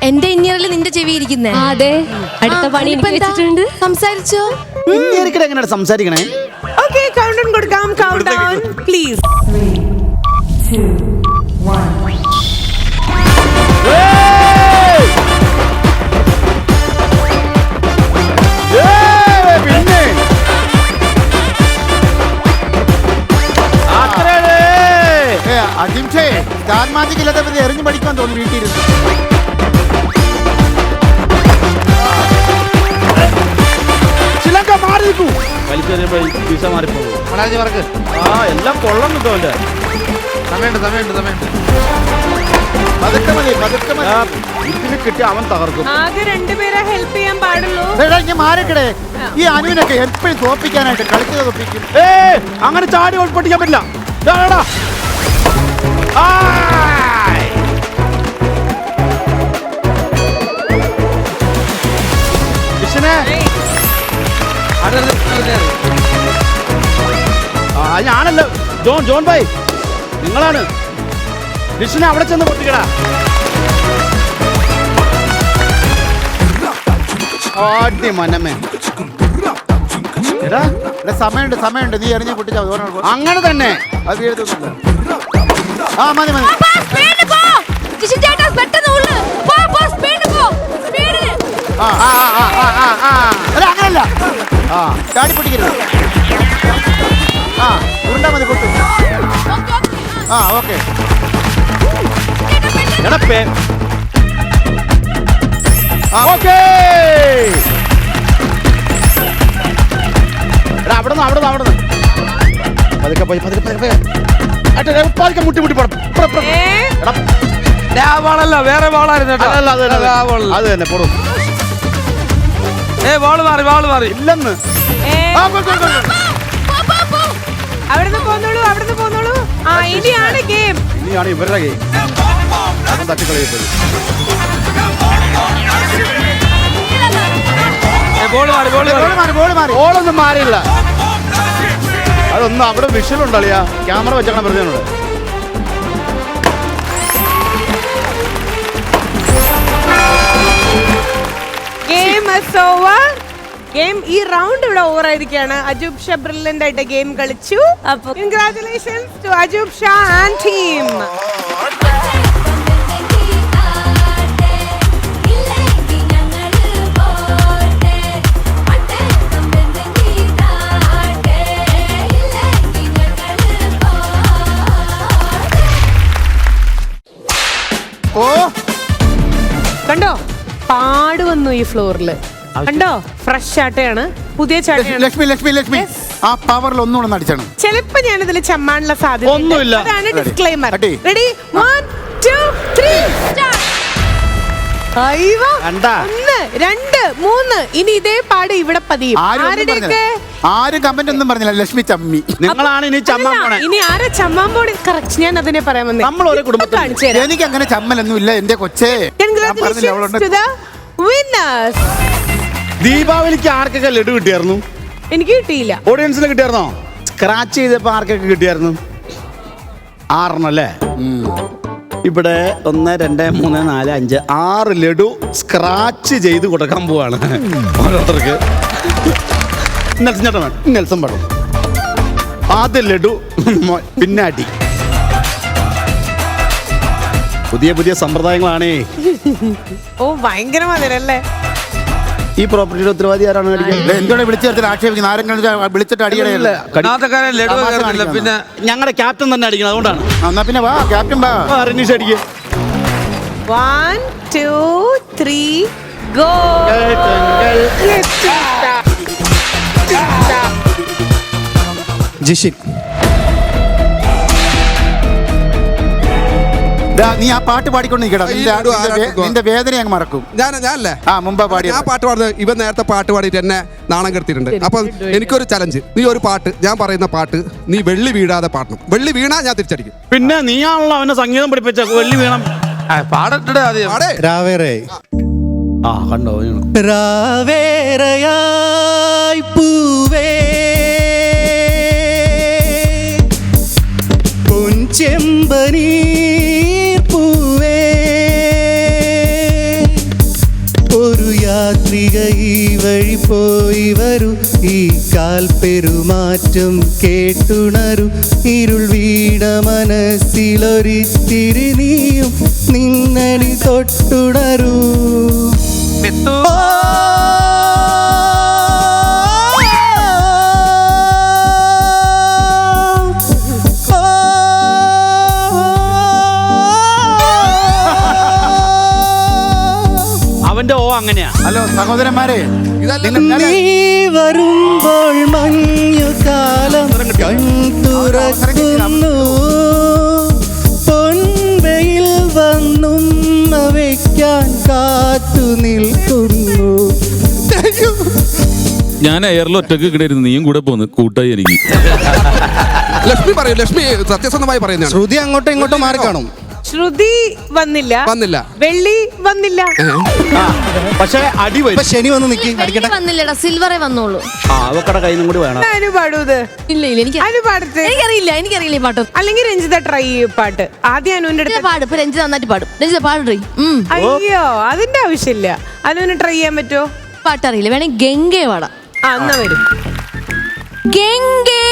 Speaker 5: എന്റെ ഇന്നിയറിൽ നിന്റെ ചെവി ഇരിക്കുന്നേ.
Speaker 6: അതെ, അടുത്ത പണി എനിക്ക് വെച്ചിട്ടുണ്ട്.
Speaker 5: സംസാരിച്ചോ?
Speaker 2: എങ്ങനെയാണ് സംസാരിക്കണേ?
Speaker 1: ഓക്കേ, കൗണ്ട് ഡൗൺ കൊടുക്കാം. Countdown please. 3, 2, 1.
Speaker 7: അജിംഷേ, സ്റ്റാർ മാജിക് ഇല്ലാതെ എറിഞ്ഞു പഠിക്കാൻ തോന്നി വീട്ടിലിരുന്നു.
Speaker 2: എല്ലാം കൊള്ളം കിട്ടുമല്ലേ?
Speaker 10: സമയമുണ്ട്.
Speaker 2: ഇതിന് കിട്ടിയ അവൻ തകർക്കും.
Speaker 1: ആകെ 2 പേരെ ഹെൽപ്പ് ചെയ്യാൻ പാടുള്ളൂ.
Speaker 7: മാറിക്കടേ, ഈ അനുവിനൊക്കെ എപ്പോഴും തോപ്പിക്കാനായിട്ട് കളിച്ചത് തോപ്പിക്കും.
Speaker 2: അങ്ങനെ ചാടി പൊട്ടിക്കാൻ പറ്റില്ല. ഞാനല്ല, ജോൺ ഭായ്, നിങ്ങളാണ്. ഡിഷിനെ അവിടെ ചെന്ന് പൊട്ടിക്കടാ. മനമേ
Speaker 7: എടാ സമയമുണ്ട് നീ എറിഞ്ഞ് പൊട്ടിച്ചാ
Speaker 2: അങ്ങനെ തന്നെ
Speaker 7: അത് വീഴത്തൊന്നുമില്ല. ആ മതി അല്ല അങ്ങനല്ല ചാടി പൊട്ടിക്കരുത്. ഉരുണ്ടാ മതി പൊട്ടു. Okay
Speaker 2: okay. എടാ അവിടുന്ന് പതുക്കെ മുട്ടി പോണം.
Speaker 10: ബാളല്ല വേറെ ബാളായിരുന്നു കേട്ടോ.
Speaker 2: അത് തന്നെ പോടും.
Speaker 10: ബാള് മാറി
Speaker 2: ഇല്ലെന്ന്.
Speaker 1: അവിടുന്ന് പോന്നോളൂ. ഇനിയാണ് ഗെയിം.
Speaker 2: ഇനിയാണ് ഇവരുടെ ഗെയിം. അതും തട്ടിക്കളയപ്പെടും. ബോളൊന്നും മാറിയില്ല. അതൊന്നും അവിടെ വിഷലുണ്ടളിയാ. ക്യാമറ വെച്ചാണ് വെറുതെ.
Speaker 1: ഗെയിം ഈ റൗണ്ട് ഇവിടെ ഓവർ ആയിരിക്കുകയാണ്. അജൂബ് ഷാ ബ്രില്യന്റ് ആയിട്ട് ഗെയിം കളിച്ചു. Congratulations to Ajoob Shah and team. കണ്ടോ പാട് വന്നു ഈ ഫ്ലോറില്. കണ്ടോ ഫ്രഷ് ചാട്ടയാണ്, പുതിയ ചാട്ടയാണ്.
Speaker 7: ലക്ഷ്മി ആ പവറിൽ ഒന്നുകൂടെ അടിച്ചാണ്.
Speaker 1: ചിലപ്പോ ഞാൻ ഇതിൽ ചമ്മാനുള്ള സാധ്യത
Speaker 2: ഒന്നുമില്ല.
Speaker 1: അതാണ് ഡിസ്ക്ലൈമർ. റെഡി 1 2 3 1 2 3. ഇനി ഇതേ പാട് ഇവിടെ പതിയും.
Speaker 7: ആരും കമന്റ് ഒന്നും പറഞ്ഞില്ല. ലക്ഷ്മി ചമ്മി.
Speaker 2: നിങ്ങളാണ് ഇനി ചമ്മാൻ പോണേ.
Speaker 1: ഇനി ആരെ ചമ്മാൻ പോണേ? കറക്റ്റ്, ഞാൻ അതിനെ പറയാൻ വന്നേ.
Speaker 2: നമ്മൾ ഒരു കുടുംബത്തിൽ
Speaker 1: കാണിച്ചു തരാം.
Speaker 7: എനിക്ക് അങ്ങനെ ചമ്മലൊന്നും ഇല്ല എന്റെ കൊച്ചേ.
Speaker 1: Congratulations to the winners.
Speaker 2: ദീപാവലിക്ക് ആർക്കൊക്കെ ലഡു കിട്ടിയായിരുന്നു?
Speaker 1: എനിക്ക് കിട്ടിയില്ല.
Speaker 2: ഓഡിയൻസിന് കിട്ടിയായിരുന്നോ? സ്ക്രാച്ച് ചെയ്തപ്പോ ആർക്കൊക്കെ കിട്ടിയായിരുന്നു? 6 അല്ലേ? ഇവിടെ 1 2 3 4 5 6 ലഡു സ്ക്രാച്ച് ചെയ്ത് കൊടുക്കാൻ പോവാണ് ഓരോരുത്തർക്ക്. നെൽസൺ പറഞ്ഞു ആദ്യ ലഡു പിന്നാടി. പുതിയ സമ്പ്രദായങ്ങളാണേ.
Speaker 1: ഭയങ്കര മധുരല്ലേ?
Speaker 2: ഈ പ്രോപ്പർട്ടിയുടെ ഉത്തരവാദി ആരാണ്?
Speaker 7: എന്തോടെ വിളിച്ചു ചേർത്ത് ആക്ഷേപിക്കുന്നത്? ആരെങ്കിലും വിളിച്ചിട്ട് അടിയടയല്ലേ?
Speaker 10: പിന്നെ
Speaker 2: ഞങ്ങളുടെ ക്യാപ്റ്റൻ തന്നെ അടിക്കണം. അതുകൊണ്ടാണ്.
Speaker 7: എന്നാ പിന്നെ വാ ക്യാപ്റ്റൻ വാ.
Speaker 2: റിനീഷ് അടിക്കുക.
Speaker 1: 1 2 3 ഗോ.
Speaker 7: ജിഷിൻ നീ ആ പാട്ട് പാടിക്കൊണ്ട് നിൽക്കണം. നിന്റെ വേദന അങ്ങ് മറക്കും.
Speaker 14: ഞാനല്ലേ
Speaker 7: മുമ്പ് പാടി
Speaker 14: ആ പാട്ട് പാടുന്നത്. ഇവൻ നേരത്തെ പാട്ട് പാടിയിട്ട് എന്നെ നാണം കെടുത്തിട്ടുണ്ട്. അപ്പൊ എനിക്കൊരു ചലഞ്ച്. നീ ഒരു പാട്ട്, ഞാൻ പറയുന്ന പാട്ട് നീ വെള്ളി വീഴാതെ പാടണം. വെള്ളി വീണാ ഞാൻ തിരിച്ചടിക്കും.
Speaker 2: പിന്നെ നീയാണല്ലോ അവനെ സംഗീതം പഠിപ്പിച്ച. വെള്ളി വീണം
Speaker 10: പാടട്ടെ ആദ്യം.
Speaker 2: കണ്ടോ?
Speaker 4: രാവേറയായി പൂവേ പൊൻചെമ്പനീർ പൂവേ ഒരു യാത്രിക ഈ വഴി പോയി വരൂ. ഈ കാൽ പെരുമാറ്റം കേട്ടുണരു. ഇരുൾ വീണ മനസ്സിലൊരിത്തിരി നീയും നിന്നടി തൊട്ടുണരൂ.
Speaker 2: അവന്റെ അങ്ങനെയാ.
Speaker 7: ഹലോ സഹോദരന്മാരെ,
Speaker 4: നീ വരുമ്പോൾ മഞ്ഞുകാലം കൺതുറക്കുന്നു. പൊൻവെയിൽ വന്നും വയ്ക്കാൻ കാത്തു നിൽക്കുന്നു.
Speaker 3: ഞാൻ എയറിൽ ഒറ്റക്ക് കിടയിരുന്നു. നീയും കൂടെ പോന്ന് കൂട്ടായി എനിക്ക്.
Speaker 14: ലക്ഷ്മി പറയൂ. ലക്ഷ്മി സത്യസന്ധമായി പറയുന്നതാണ്.
Speaker 4: ശ്രുതി അങ്ങോട്ടും ഇങ്ങോട്ടും മാറി കാണും.
Speaker 1: ശ്രുതി വന്നില്ല. വെള്ളി വന്നില്ല.
Speaker 2: പക്ഷെ അടി വരും.
Speaker 4: ശനി വന്ന് നിൽക്കി അടിക്കട്ടെ.
Speaker 5: വന്നില്ലടാ, സിൽവറേ വന്നോളൂ.
Speaker 2: അവക്കടെ കയ്യിൽ നിന്നും കൂടി വേണം.
Speaker 1: പാടൂത്.
Speaker 5: ഇല്ല എനിക്കറിയില്ല ഈ പാട്ട്.
Speaker 1: അല്ലെങ്കിൽ രഞ്ജിത ട്രൈ പാട്ട്. ആദ്യം അനുവിന്റെ അടുത്ത്
Speaker 5: പാട്. ഇപ്പൊ രഞ്ജിത നന്നായിട്ട് പാടും. രഞ്ജിത പാടും.
Speaker 1: അയ്യോ അതിന്റെ ആവശ്യമില്ല. അനുവിന് ട്രൈ ചെയ്യാൻ പറ്റുമോ?
Speaker 5: പാട്ടറിയില്ല. വേണമെങ്കിൽ ഗംഗയെ പാടാം.
Speaker 1: എന്നാ വരും.
Speaker 5: ഗംഗേ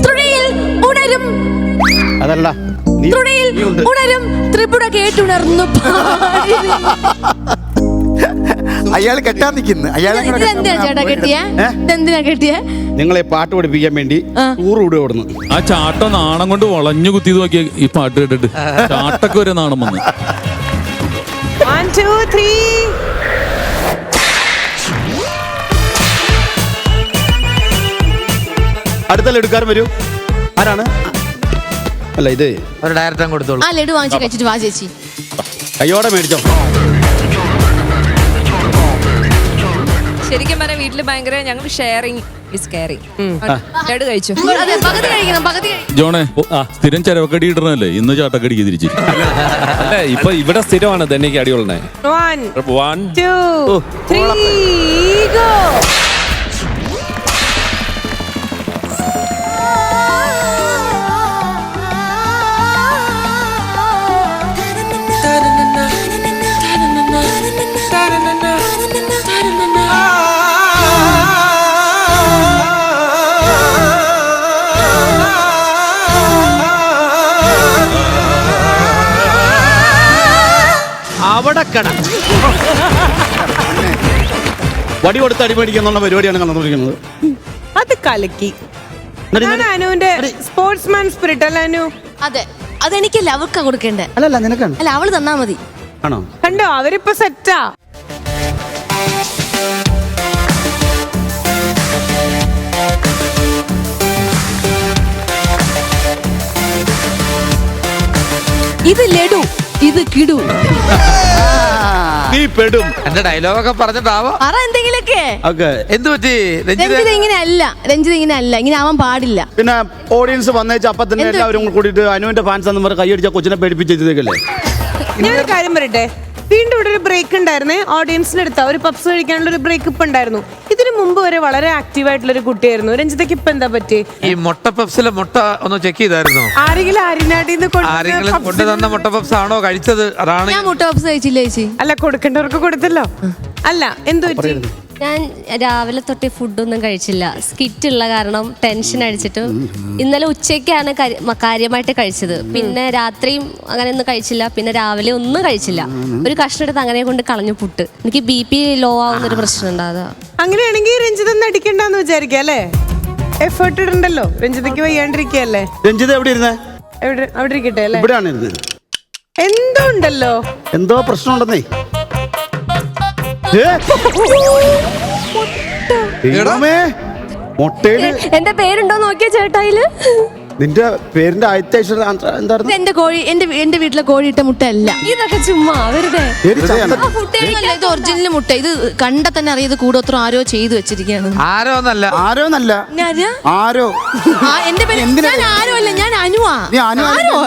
Speaker 5: തുഴയിൽ ഉണരും
Speaker 2: അതല്ല
Speaker 5: തുഴയിൽ ഉണരും ത്രിപുര കേട്ടുണർന്നു
Speaker 7: അയാൾ കെട്ടാൻ നിൽക്കുന്നു.
Speaker 5: ഇതെന്തിനാ ചേട്ടാ കെട്ടിയ ഇതെന്തിനാ കെട്ടിയ?
Speaker 2: നിങ്ങളെ പാട്ട് പഠിപ്പിക്കാൻ വേണ്ടി ഊറുകൂടെ ഓടുന്നു.
Speaker 3: ആ ചാട്ട നാണം കൊണ്ട് വളഞ്ഞു കുത്തിയത് നോക്കിയ ഈ പാട്ട് കേട്ടിട്ട് ചാട്ടൊക്കെ വരെ നാണം വന്ന്.
Speaker 1: 1 2 3
Speaker 2: അടുത്ത ലഡുക്കാരൻ വരൂ. ആരാണ്? അല്ല ഇത്
Speaker 10: ഒരു ഡയറക്ടർ കൊടുത്തോളൂ.
Speaker 5: ആ ലഡു വാങ്ങിച്ച് കഴിച്ചിട്ട് വാ ചേച്ചി.
Speaker 2: കയ്യോടെ മേടിച്ചോ.
Speaker 6: ശരിക്കും പറഞ്ഞാൽ വീട്ടിൽ ഭയങ്കര ഞങ്ങൾ ഷെയറിങ് ഇസ് കെയറിങ്. ലഡു കഴിച്ചു.
Speaker 5: അതെ, പകുതി കഴിക്കണം, പകുതി കഴിക്കണം.
Speaker 3: ജോണേ സ്ഥിരം ചരവക്കടി ഇടണല്ലേ, ഇന്ന് ചാട്ടക്കടിക്ക് തിരിച്ച്.
Speaker 4: അല്ല ഇപ്പൊ ഇവിടെ സ്ഥിരമാണ് തന്നെ അടിയുള്ളേ.
Speaker 1: 1
Speaker 4: 1
Speaker 1: 2 3 go.
Speaker 2: അവിടെ കട വടി കൊടുത്ത് അടിമേടിക്കുന്ന പരിപാടിയാണ് കണ്ടുകൊണ്ടിരിക്കുന്നത്.
Speaker 1: അത് കലക്കി. അനുവിന്റെ സ്പോർട്സ്മാൻ സ്പിരിറ്റ് അല്ല അനു?
Speaker 5: അതെ, അതെനിക്കല്ല, അവർക്കാ കൊടുക്കണ്ടേ.
Speaker 2: അല്ലല്ല നിനക്കാണ്.
Speaker 5: അല്ല, അവള് തന്നാ മതി.
Speaker 2: ആണോ?
Speaker 1: കണ്ടോ, അവരിപ്പോ സെറ്റാ.
Speaker 5: ഇത് ലഡു, ഇത് കിടു.
Speaker 2: നീ പെടും.
Speaker 10: എന്റെ ഡയലോഗൊക്കെ പറഞ്ഞിട്ടാവോ
Speaker 5: പറ എന്തെങ്കിലൊക്കെ.
Speaker 10: എന്ത് പറ്റി?
Speaker 5: രഞ്ജിത ഇങ്ങനെ അല്ല, രഞ്ജിത ഇങ്ങനെ അല്ല, ഇങ്ങനെ ആവാൻ പാടില്ല.
Speaker 2: പിന്നെ ഓഡിയൻസ് വന്നേച്ച അപ്പൊ തന്നെ എല്ലാവരും കൂടിയിട്ട് അനുവിന്റെ ഫാൻസ് എന്ന് പറഞ്ഞ കൈയടിച്ച കൊച്ചിനെ പേടിപ്പിച്ചേക്കല്ലേ.
Speaker 1: ഞാനൊരു കാര്യം പറയട്ടെ, വീണ്ടും ഇവിടെ ഒരു ബ്രേക്ക് ഉണ്ടായിരുന്നേ. ഓഡിയൻസിന് എടുത്ത ഒരു പപ്സ് കഴിക്കാനുള്ള ഒരു ബ്രേക്ക് ഇപ്പൊ ഉണ്ടായിരുന്നു. ഇതിനു മുമ്പ് വരെ വളരെ ആക്റ്റീവ് ആയിട്ടുള്ള ഒരു കുട്ടിയായിരുന്നു. രഞ്ജിതയ്ക്ക് ഇപ്പൊ എന്താ പറ്റി?
Speaker 10: ഈ മുട്ട പപ്സിലെ മുട്ട ഒന്ന് ചെക്ക് ചെയ്തായിരുന്നു?
Speaker 1: ആരെങ്കിലും ആരിനാട്ടിന്ന്
Speaker 10: ആരെങ്കിലും കൊണ്ടുതന്ന മുട്ട പപ്സ് ആണോ കഴിച്ചത്? അതാണ്.
Speaker 5: ഞാൻ മുട്ട പപ്സ് കഴിച്ചില്ല ചേച്ചി.
Speaker 1: അല്ല, കൊടുക്കേണ്ടവർക്ക് കൊടുത്തല്ലോ. അല്ല, എന്തു പറ്റി?
Speaker 6: ഞാൻ രാവിലെ തൊട്ട് ഫുഡൊന്നും കഴിച്ചില്ല. സ്കിറ്റ് ഉള്ള കാരണം ടെൻഷൻ അടിച്ചിട്ട് ഇന്നലെ ഉച്ചയ്ക്കാണ് കാര്യമായിട്ട് കഴിച്ചത്. പിന്നെ രാത്രിയും അങ്ങനെ ഒന്നും കഴിച്ചില്ല. പിന്നെ രാവിലെ ഒന്നും കഴിച്ചില്ല. ഒരു കഷ്ണം എടുത്ത് അങ്ങനെ കൊണ്ട് കളഞ്ഞു പുട്ട്. എനിക്ക് BP ലോ ആവുന്ന ഒരു പ്രശ്നം ഉണ്ടാകാ.
Speaker 1: അങ്ങനെയാണെങ്കിൽ രഞ്ജിത അടിക്കണ്ടെന്ന് വിചാരിക്കാം അല്ലേ? എഫേർട്ട് ഇടണ്ടല്ലോ. രഞ്ജിതയ്ക്ക് വയ്യാണ്ടിരിക്കല്ലേ.
Speaker 2: രഞ്ജിത എവിടെ ഇരുന്നേ?
Speaker 1: അവിടെ ഇരിക്കട്ടെ അല്ലേ?
Speaker 2: ഇവിടെയാണ് ഇരുന്നത്.
Speaker 1: എന്തോ ഉണ്ടല്ലോ,
Speaker 2: എന്തോ പ്രശ്നം ഉണ്ടെന്നേ. മൊട്ടയില്
Speaker 6: എന്റെ പേരുണ്ടോ നോക്കിയ ചേട്ടായില്.
Speaker 2: നിന്റെ പേരിന്റെ ആദ്യത്തെ എന്തായിരുന്നു?
Speaker 5: എന്റെ കോഴി, എന്റെ വീട്ടിലെ കോഴി ഇട്ട മുട്ട അല്ല.
Speaker 6: ഇതൊക്കെ ചുമ്മാ വെറുതെ.
Speaker 5: ഇത് ഒറിജിനൽ മുട്ട. ഇത് കണ്ട തന്നെ അറിയത് കൂടോത്രം ആരോ ചെയ്തു വെച്ചിരിക്കുകയാണ്.
Speaker 10: ആരോന്നല്ല.
Speaker 7: ആരോന്നല്ല, ആരോ.
Speaker 5: എന്റെ പേര് ഞാൻ ആരോ അല്ല, ഞാൻ അനുവാ.
Speaker 7: നീ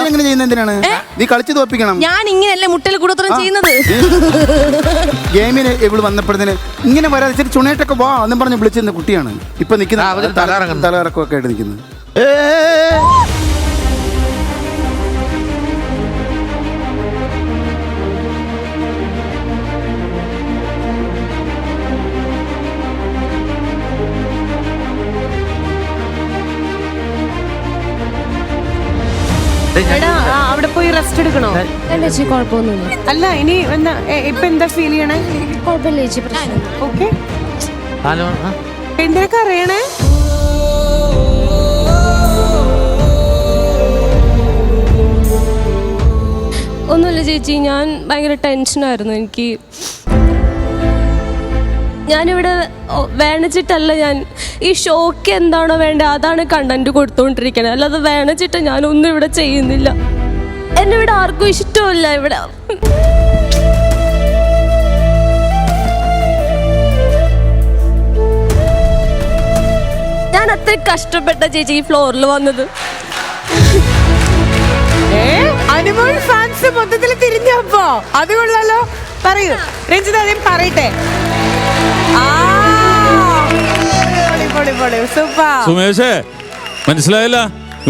Speaker 7: എങ്ങനെ ചെയ്യുന്ന എന്തിനാണ്? നീ കളിച്ചു തോപ്പിക്കണം.
Speaker 5: ഞാൻ ഇങ്ങനെയല്ല മുട്ടയിൽ കൂടോത്രം ചെയ്യുന്നത്.
Speaker 7: ഗെയിമിന് ഇവള് വന്നപ്പോഴത്തേന് ഇങ്ങനെ വരാതെ ചുണേട്ടൊക്കെ വാ എന്നും പറഞ്ഞ് വിളിച്ചിരുന്ന കുട്ടിയാണ് ഇപ്പൊ നിൽക്കുന്ന. തലകറക്കമൊക്കെ ആയിട്ട് നിൽക്കുന്നത്.
Speaker 1: എടാ, അവിടെ പോയി റെസ്റ്റ് എടുക്കണോ?
Speaker 6: ചേച്ചി കുഴപ്പമൊന്നുമില്ല.
Speaker 1: അല്ല, ഇനി എന്താ ഇപ്പൊ എന്താ ഫീൽ ചെയ്യണേ?
Speaker 6: കുഴപ്പമില്ല ചേച്ചി, പ്രശ്നം.
Speaker 1: ഓക്കെ, എന്തിനൊക്കെ അറിയണേ?
Speaker 6: ഒന്നുമില്ല ചേച്ചി, ഞാൻ ഭയങ്കര ടെൻഷനായിരുന്നു. എനിക്ക് ഞാനിവിടെ വേണച്ചിട്ടല്ല, ഞാൻ ഈ ഷോക്ക് എന്താണോ വേണ്ടത് അതാണ് കണ്ടന്റ് കൊടുത്തോണ്ടിരിക്കണത്. അല്ലാതെ വേണച്ചിട്ട് ഞാനൊന്നും ഇവിടെ ചെയ്യുന്നില്ല. എന്നെ ഇവിടെ ആർക്കും ഇഷ്ടമല്ല. ഇവിടെ ഞാൻ അത്ര കഷ്ടപ്പെട്ട ചേച്ചി ഈ ഫ്ലോറിൽ വന്നത്.
Speaker 1: അനുമോൾ ഫാൻസ് മൊത്തത്തിൽ തിരിഞ്ഞപ്പോ അത് കൊള്ളാലോ. പറയൂ രഞ്ജിത, ആദ്യം പറയട്ടെ.
Speaker 3: സുമേഷേ, മനസ്സിലായില്ല?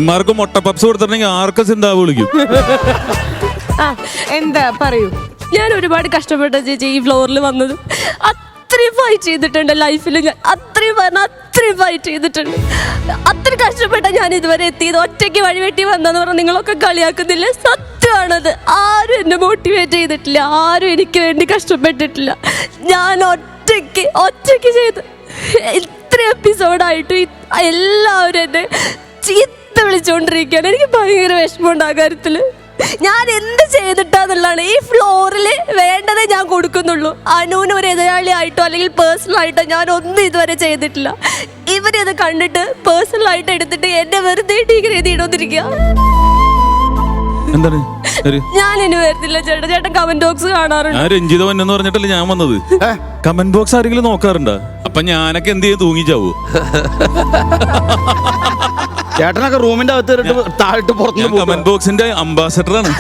Speaker 3: ഇമാർക്ക് മുട്ട പപ്സ് കൊടുത്തിട്ടുണ്ടെങ്കിൽ ആർക്കും സിന്താവ് വിളിക്കും.
Speaker 1: എന്താ പറയൂ.
Speaker 6: ഞാൻ ഒരുപാട് കഷ്ടപ്പെട്ട ചേച്ചി ഈ ഫ്ലോറിൽ വന്നത്. അത്രയും ഫൈറ്റ് ചെയ്തിട്ടുണ്ട് ലൈഫിൽ. ഞാൻ അത്രയും ഫൈറ്റ് ചെയ്തിട്ടുണ്ട്. അത്ര കഷ്ടപ്പെട്ട ഞാൻ ഇതുവരെ എത്തിയത്. ഒറ്റയ്ക്ക് വഴിവെട്ടി വന്നെന്ന് പറഞ്ഞാൽ നിങ്ങളൊക്കെ കളിയാക്കുന്നില്ല, സത്യമാണത്. ആരും എന്നെ മോട്ടിവേറ്റ് ചെയ്തിട്ടില്ല, ആരും എനിക്ക് വേണ്ടി കഷ്ടപ്പെട്ടിട്ടില്ല. ഞാൻ ഒറ്റയ്ക്ക് ചെയ്ത് ഇത്ര എപ്പിസോഡായിട്ട് എല്ലാവരും എന്നെ ചീത്ത വിളിച്ചുകൊണ്ടിരിക്കുകയാണ്. എനിക്ക് ഭയങ്കര വിഷമമുണ്ട് ആ കാര്യത്തിൽ. ഞാൻ എന്ത് ചെയ്തിട്ടാന്നുള്ളതാണ്. ഈ ഫ്ലോറിൽ വേണ്ടതേ ഞാൻ കൊടുക്കുന്നുള്ളൂ. അനുവിന് ഒരു എതിരാളിയായിട്ടോ അല്ലെങ്കിൽ പേഴ്സണലായിട്ടോ ഞാൻ ഒന്നും ഇതുവരെ ചെയ്തിട്ടില്ല. ഇവരത് കണ്ടിട്ട് പേഴ്സണലായിട്ട് എടുത്തിട്ട് എന്നെ വെറുതെ ഡിഗ്രേഡ് ചെയ്തോണ്ടിരിക്കുക.
Speaker 3: എന്താണ്
Speaker 6: ഞാൻ ഇനി വരുന്നില്ല ചേട്ടാ. ചേട്ടൻ കമന്റ് ബോക്സ് കാണാറുണ്ട്.
Speaker 3: ഞാൻ രഞ്ജിത വന്നെന്ന് പറഞ്ഞിട്ടല്ലേ ഞാൻ വന്നത്. കമന്റ് ബോക്സ് ആരെങ്കിലും നോക്കാറുണ്ടോ? അപ്പൊ ഞാനൊക്കെ എന്ത് ചെയ്യും, തൂങ്ങിച്ചാവൂ?
Speaker 2: ചേട്ടനൊക്കെ റൂമിന്റെ അകത്ത് താഴ്ത്ത് പുറത്ത്
Speaker 3: കമന്റ് ബോക്സിന്റെ അംബാസഡറാണ്.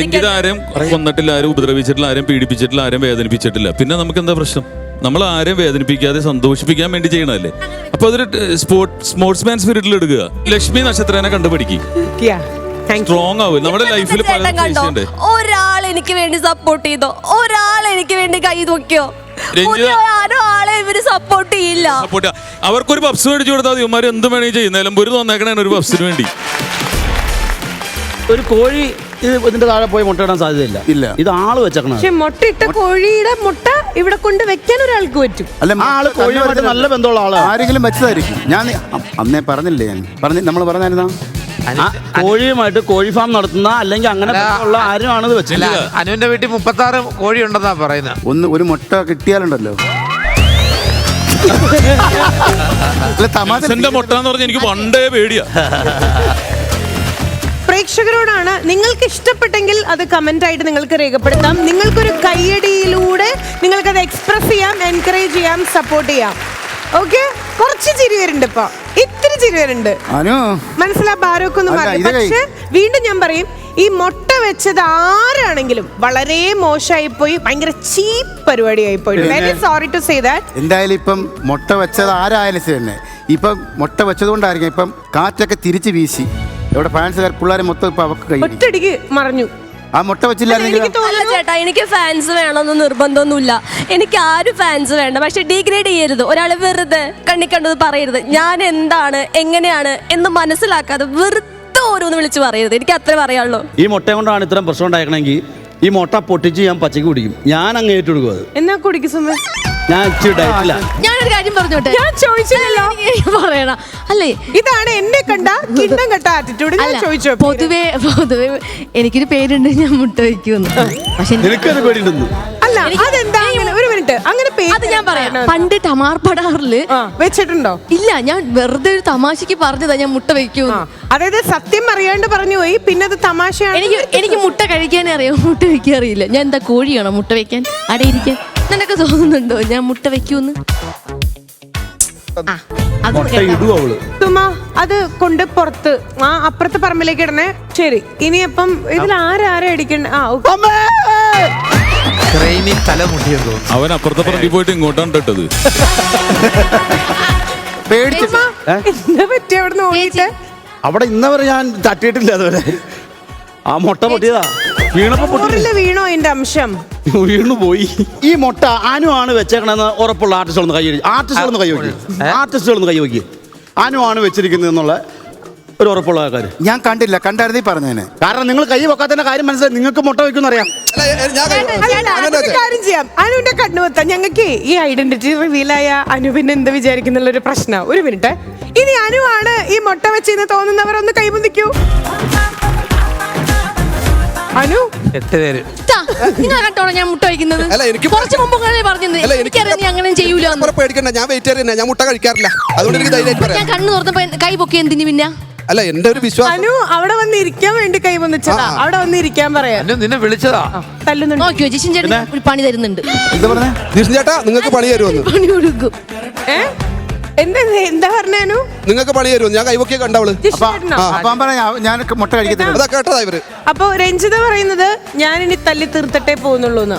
Speaker 3: രഞ്ജിത ആരെയും കൊന്നിട്ടില്ല, ആരും ഉപദ്രവിച്ചിട്ടില്ല, ആരെയും പീഡിപ്പിച്ചിട്ടില്ല, ആരെയും വേദനിപ്പിച്ചിട്ടില്ല. പിന്നെ നമുക്ക് എന്താ പ്രശ്നം? നമ്മൾ ആരെയും വേദനിപ്പിക്കാതെ സന്തോഷിപ്പിക്കാൻ വേണ്ടി ചെയ്യണല്ലേ. അപ്പൊ അതൊരു സ്പോർട്സ്മാൻ സ്പിരിറ്റിൽ എടുക്കുക. ലക്ഷ്മി നക്ഷത്രനെ കണ്ടുപിടിക്കുക. സ്ട്രോങ് ആവും നമ്മുടെ ലൈഫിൽ.
Speaker 6: ഒരാൾ എനിക്ക് വേണ്ടി സപ്പോർട്ട് ചെയ്തോ? ഒരാൾ എനിക്ക് വേണ്ടി കൈ നോക്കിയോ? ആളെ ഇവര് സപ്പോർട്ട് ചെയ്യില്ല.
Speaker 3: അവർക്കൊരു പപ്സ് മേടിച്ചു കൊടുത്താൽ ഇവന്മാർ എന്ത് വേണമെങ്കിൽ ചെയ്യും. നിലമ്പൂര് വന്നേക്കണേ ഒരു പപ്സിന് വേണ്ടി.
Speaker 2: ഒരു കോഴി ഇതിന്റെ താഴെ പോയി മുട്ടയിടാൻ സാധ്യതയില്ല. ഇല്ല, ഇത് ആള് വെച്ചേക്കണം.
Speaker 1: പക്ഷെ മുട്ടയിട്ട കോഴിയുടെ മുട്ട ഇവിടെ കൊണ്ട് വെക്കാൻ ഒരാൾക്ക് പറ്റും.
Speaker 7: അല്ല,
Speaker 2: ആള് കോഴിയുമായിട്ട് നല്ല ബന്ധമുള്ള ആള്.
Speaker 7: ആരെങ്കിലും വെച്ചതായിരിക്കും. ഞാൻ അന്നേ പറഞ്ഞില്ലേ, നമ്മൾ പറഞ്ഞായിരുന്നാ
Speaker 2: കോഴിയുമായിട്ട് കോഴി ഫാം നടത്തുന്ന അല്ലെങ്കിൽ അങ്ങനെ ഉള്ള ആരുമാണത് വെച്ചില്ല.
Speaker 10: അനുവിന്റെ വീട്ടിൽ 36 കോഴി ഉണ്ടെന്നാ പറയുന്നത്.
Speaker 7: ഒരു മുട്ട കിട്ടിയാലുണ്ടല്ലോ.
Speaker 3: തമാശന്റെ മുട്ട എന്ന് പറഞ്ഞാൽ എനിക്ക് പണ്ടേ പേടിയാ.
Speaker 1: പ്രേക്ഷകരോടാണ്, നിങ്ങൾക്ക് ഇഷ്ടപ്പെട്ടെങ്കിൽ അത് കമന്റ് ആയിട്ട് നിങ്ങൾക്ക് രേഖപ്പെടുത്താം. നിങ്ങൾക്കൊരു കയ്യടിയിലൂടെ നിങ്ങൾക്കത് എക്സ്പ്രസ് ചെയ്യാം, എൻകറേജ് ചെയ്യാം, സപ്പോർട്ട് ചെയ്യാം. ഓക്കെ, കുറച്ച് ചിരി വരുന്നുണ്ട്. ഇപ്പൊ ഇത്തിരി ചിരി വരുന്നുണ്ട്. മനസ്സിലാ ഭാരമൊക്കെ പറഞ്ഞു. പക്ഷെ വീണ്ടും ഞാൻ പറയും, ഈ മുട്ട വെച്ചത് ആരാണെങ്കിലും വളരെ മോശമായി പോയി, ഭയങ്കര ചീപ്പ് പരിപാടിയായി പോയി. Very sorry to say that.
Speaker 7: എന്തായാലും ഇപ്പം മുട്ട വെച്ചത് ആരായാലും ശരി തന്നെ, ഇപ്പം മുട്ട വെച്ചതുകൊണ്ടായിരിക്കും ഇപ്പം കാറ്റൊക്കെ തിരിച്ച് വീശി ഇവിടെ ഫാൻസുകാർ പിള്ളേരെ മൊത്തം ഇപ്പൊ അവർക്ക്
Speaker 1: ഒറ്റയടിക്ക് മറഞ്ഞു.
Speaker 7: ആ മുട്ട വെച്ചില്ലായിരുന്നെങ്കിൽ.
Speaker 6: ചേട്ടാ, എനിക്ക് ഫാൻസ് വേണമെന്ന് നിർബന്ധമൊന്നുമില്ല. എനിക്ക് ആരും ഫാൻസ് വേണ്ട. പക്ഷെ ഡിഗ്രേഡ് ചെയ്യരുത്. ഒരാളെ വെറുതെ കണ്ണിക്കണ്ടത് പറയരുത്. ഞാൻ എന്താണ് എങ്ങനെയാണ് എന്ന് മനസ്സിലാക്കാതെ വെറുതെ ഓരോന്ന് വിളിച്ച് പറയരുത്. എനിക്ക് അത്രേ പറയാനുള്ളൂ.
Speaker 2: ഈ മുട്ട കൊണ്ടാണ് ഇത്രയും പ്രശ്നം ഉണ്ടാക്കണമെങ്കിൽ ഈ മുട്ട പൊട്ടിച്ച് ഞാൻ പച്ചക്ക് കുടിക്കും. ഞാൻ അങ്ങ് ഏറ്റെടുക്കും. അത്
Speaker 1: എന്നാ കുടിക്കും.
Speaker 2: ഞാൻ
Speaker 5: ഞാനൊരു കാര്യം പറഞ്ഞോട്ടെ.
Speaker 1: ഞാൻ ചോദിച്ചില്ലല്ലോ.
Speaker 5: പറയണം അല്ലേ?
Speaker 1: ഇതാണ് എന്നെ കണ്ട കിണ്ണം കെട്ട ആറ്റിറ്റ്യൂഡ്. ഞാൻ ചോദിച്ചു.
Speaker 5: പൊതുവേ എനിക്കൊരു പേരുണ്ട്, ഞാൻ മുട്ട വയ്ക്കുമെന്ന്. പക്ഷെ
Speaker 1: അല്ല, അതെന്താ? ഒരു മിനിറ്റ്, അങ്ങനെ
Speaker 5: അത് ഞാൻ പറയാം. പണ്ട് ടമാർ പടാറില്
Speaker 1: വെച്ചിട്ടുണ്ടോ?
Speaker 5: ഇല്ല, ഞാൻ വെറുതെ ഒരു തമാശക്ക് പറഞ്ഞതാ ഞാൻ മുട്ട വയ്ക്കുമെന്ന്.
Speaker 1: അതായത് സത്യം അറിയാണ്ട് പറഞ്ഞു പോയി, പിന്നെ അത് തമാശയാണ്.
Speaker 5: എനിക്ക് മുട്ട കഴിക്കാനേ അറിയാം, മുട്ട വയ്ക്കാൻ അറിയില്ല. ഞാൻ എന്താ കോഴിയാണോ മുട്ട വയ്ക്കാൻ? അവിടെ ഇരിക്കാൻ നിനക്ക് തോന്നുന്നുണ്ടോ ഞാൻ മുട്ട വയ്ക്കൂന്ന്?
Speaker 1: അത് കൊണ്ട് പുറത്ത് അപ്പുറത്തെ പറമ്പിലേക്ക് ഇടണേ. ശരി, ഇനി അപ്പം ഇതിൽ ആരാ അടിക്കണ്ട?
Speaker 3: അവൻ അപ്പുറത്തെ പറമ്പിൽ പോയിട്ട് ഇങ്ങോട്ടാണ് ഇട്ടത്.
Speaker 1: എന്താ പറ്റി അവിടെ നിന്ന് ഓടിയിട്ട്?
Speaker 2: അവിടെ ഇന്നവരെ ഞാൻ തട്ടിയിട്ടില്ല. അതുവരെ ആ മുട്ട പൊട്ടിയതാ.
Speaker 1: വീണോ അതിന്റെ അംശം?
Speaker 2: വീണു പോയി. ഈ മുട്ട അനു ആണ് വെച്ചേക്കണെന്ന് ഉറപ്പുള്ള ആർട്ടിസ്റ്റുകളൊന്ന് കൈ വയ്ക്കുക. അനു ആണ് വെച്ചിരിക്കുന്നത് എന്നുള്ള ഒരു ഉറപ്പുള്ള ആൾക്കാർ.
Speaker 7: ഞാൻ കണ്ടില്ല, കണ്ടായിരുന്നേ പറഞ്ഞേനെ.
Speaker 2: കാരണം നിങ്ങൾ കൈ വെക്കാത്തതിന്റെ കാര്യം മനസ്സിലായി. നിങ്ങൾക്ക് മുട്ട വയ്ക്കുന്ന അറിയാം.
Speaker 1: കാര്യം ചെയ്യാം, അനുവിന്റെ കണ്ണുവെത്താം. ഞങ്ങൾക്ക് ഈ ഐഡന്റിറ്റി റിവീലായ അനു പിന്നെ എന്ത് വിചാരിക്കുന്നുള്ള ഒരു പ്രശ്നം. ഒരു മിനിറ്റ്, ഇനി അനു ആണ് ഈ മുട്ട വെച്ചെന്ന് തോന്നുന്നവർ ഒന്ന് കൈമുന്തിക്കൂ. അനു
Speaker 10: 8 പേര്
Speaker 5: നിങ്ങൾ കണ്ടോളൂ ഞാൻ മുട്ട വയ്ക്കുന്നത്. കുറച്ച് മുമ്പ് പറഞ്ഞത് എനിക്കറിയാം നീ അങ്ങനെ ചെയ്യൂല.
Speaker 14: ഞാൻ വെജിറ്റേറിയൻ, ഞാൻ മുട്ട കഴിക്കാറില്ല. അതുകൊണ്ട് എനിക്ക് ധൈര്യമായിട്ട് പറയാം.
Speaker 5: ഞാൻ കണ്ണു തുറന്നപ്പോ കൈ പൊക്കി എന്തിനു പിന്നെ?
Speaker 14: അല്ല, എന്റെ ഒരു വിശ്വാസം.
Speaker 1: അനു അവിടെ വന്നിരിക്കാൻ വേണ്ടി കൈ വന്നിച്ചതാ. അവിടെ വന്നിരിക്കാൻ പറയാ.
Speaker 10: നിന്നെ വിളിച്ചതാ.
Speaker 1: തല്ലുന്നുണ്ട്.
Speaker 5: നോക്കിയോ ജിഷൻ ചേട്ടൻ ഒരു പണി തരുന്നുണ്ട്.
Speaker 14: ജിഷൻ ചേട്ടാ, നിങ്ങൾക്ക് പണി തരുമെന്ന്.
Speaker 5: പണി കൊടുക്കും.
Speaker 1: എന്താ പറഞ്ഞു?
Speaker 14: നിങ്ങൾക്ക് പണി തരുമോ? ഞാൻ കൈവക്കിയ കണ്ടവള്.
Speaker 7: ഞാൻ മുട്ട കഴിക്കത്തില്ല.
Speaker 14: കേട്ടതാ ഇവര്.
Speaker 1: അപ്പൊ രഞ്ജിത പറയുന്നത് ഞാൻ ഇനി തല്ലി തീർത്തിട്ടേ പോകുന്നുള്ളൂ.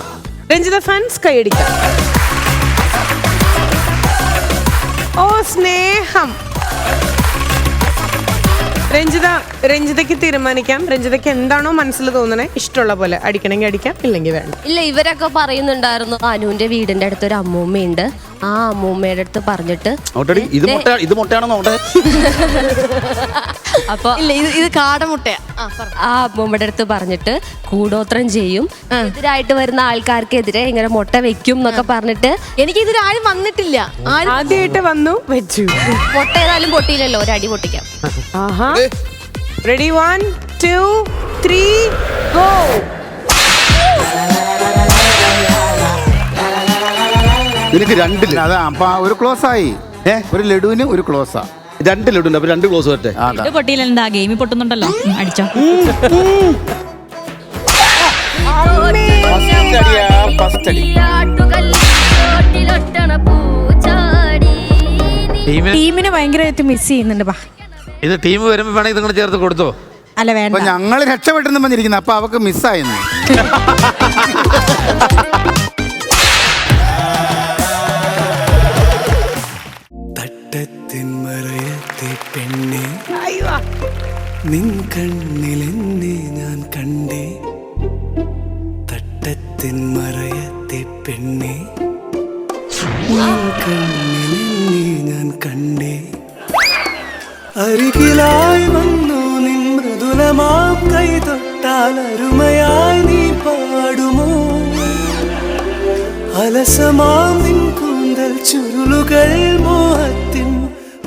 Speaker 1: രഞ്ജിത ഫാൻസ് കൈയടിക്കാം. ഓ സ്നേഹം, രഞ്ജിതയ്ക്ക് തീരുമാനിക്കാം. രഞ്ജിതയ്ക്ക് എന്താണോ മനസ്സിൽ തോന്നണേ ഇഷ്ടമുള്ള പോലെ അടിക്കണമെങ്കിൽ അടിക്കാം, ഇല്ലെങ്കിൽ വേണ്ട.
Speaker 6: ഇല്ല, ഇവരൊക്കെ പറയുന്നുണ്ടായിരുന്നു അനുവിന്റെ വീടിന്റെ അടുത്ത് ഒരു അമ്മൂമ്മയുണ്ട്, ആ അമ്മൂമ്മയുടെ അടുത്ത് പറഞ്ഞിട്ട്
Speaker 2: ഇത് മുട്ടയാണെന്നോ
Speaker 6: അപ്പൊ
Speaker 5: ഇത് കാടമുട്ടയാ.
Speaker 6: ആ അമ്മൂമ്മയുടെ അടുത്ത് പറഞ്ഞിട്ട് കൂടോത്രം ചെയ്യും, എതിരായിട്ട് വരുന്ന ആൾക്കാർക്കെതിരെ ഇങ്ങനെ മുട്ട വെക്കും എന്നൊക്കെ പറഞ്ഞിട്ട്.
Speaker 5: എനിക്ക് ഇതിലാരും വന്നിട്ടില്ല.
Speaker 1: ആദ്യമായിട്ട് വന്നു വെച്ചു.
Speaker 6: മുട്ട ഏതായാലും പൊട്ടിയില്ലല്ലോ, ഒരു അടി പൊട്ടിക്കാം.
Speaker 1: Ready 1 2 3 go.
Speaker 2: നിനക്ക് 2
Speaker 7: അതാ അപ്പൊ ഒരു ക്ലോസ് ആയി. ഒരു ലഡുവിന് ഒരു ക്ലോസാ.
Speaker 2: 2 ലഡുണ്ട്, അപ്പൊ 2 ക്ലോസ് വരട്ടെ.
Speaker 5: പൊട്ടിയില്ല, ഗെയിമിൽ പൊട്ടുന്നുണ്ടല്ലോ, അടിച്ചോ.
Speaker 1: ടീമിനെ ഭയങ്കരമായിട്ട് മിസ് ചെയ്യുന്നുണ്ട്.
Speaker 10: ഇത് ടീം വരുമ്പോ വേണമെങ്കിൽ നിങ്ങൾ ചേർത്ത് കൊടുത്തോ.
Speaker 1: അല്ല വേണ്ട,
Speaker 7: ഞങ്ങൾ രക്ഷപ്പെട്ടെന്ന് പറഞ്ഞിരിക്കുന്നു, അപ്പൊ അവക്ക് മിസ്സായിരുന്നു.
Speaker 9: തട്ടത്തിന്മറയത്തെ പെണ്ണെ നിൻ കണ്ണിലെന്നെ ഞാൻ കണ്ടേ. തട്ടത്തിന്മറയത്തെ പെണ്ണെ നിൻ കണ്ണിലെന്നെ ഞാൻ കണ്ടേ. അരികിലായി വന്നു നിൻ മൃദുലമാം കൈ തൊട്ടാൽ അരുമയായി നീ പാടുമോ. അലസമാം നിൻ കൂന്തൽ ചുരുളുകൾ മോഹത്തിൻ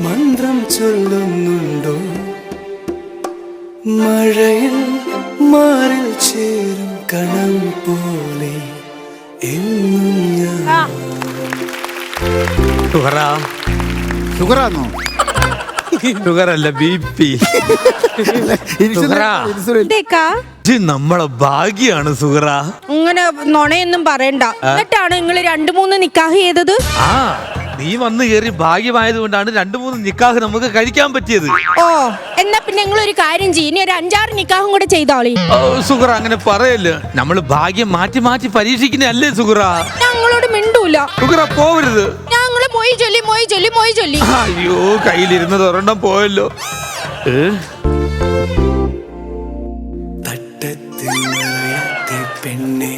Speaker 9: മന്ത്രം ചൊല്ലുന്നുണ്ടോ. മഴയിൽ മാറിൽ ചേരും കണം പോലെ എന്നും ഞാൻ.
Speaker 7: ഷുഗറാന്നോ?
Speaker 10: ഷുഗറല്ല, BP. നമ്മളെ ഭാഗ്യാണ് സുഹറ.
Speaker 1: അങ്ങനെ നുണയൊന്നും പറയണ്ട. എന്നിട്ടാണ് നിങ്ങൾ 2-3 നിക്കാഹ് ചെയ്തത്?
Speaker 10: ആ, നീ വന്ന് കയറി ഭാഗ്യമായത് കൊണ്ടാണ് 2-3 നിക്കാഹ് നമുക്ക് കഴിക്കാൻ പറ്റിയത്.
Speaker 1: ഓ, എന്നാ പിന്നെ നിങ്ങൾ ഒരു കാര്യം ചെയ്യും, ഇനി ഒരു 5-6 നിക്കാഹും കൂടെ ചെയ്തോളി.
Speaker 10: സുഹറ അങ്ങനെ പറയല്ലേ, നമ്മള് ഭാഗ്യം മാറ്റി മാറ്റി പരീക്ഷിക്കുന്നല്ലേ സുഹറ.
Speaker 1: ഞങ്ങളോട് മിണ്ടൂല
Speaker 10: സുഹറ, പോവരുത്.
Speaker 1: ഞങ്ങള് മൊയ് ചൊല്ലി.
Speaker 10: അയ്യോ, കയ്യിലിരുന്നത് ഒരെണ്ണം പോയല്ലോ.
Speaker 9: തട്ടത്തിന്മറയത്തെ പെണ്ണെ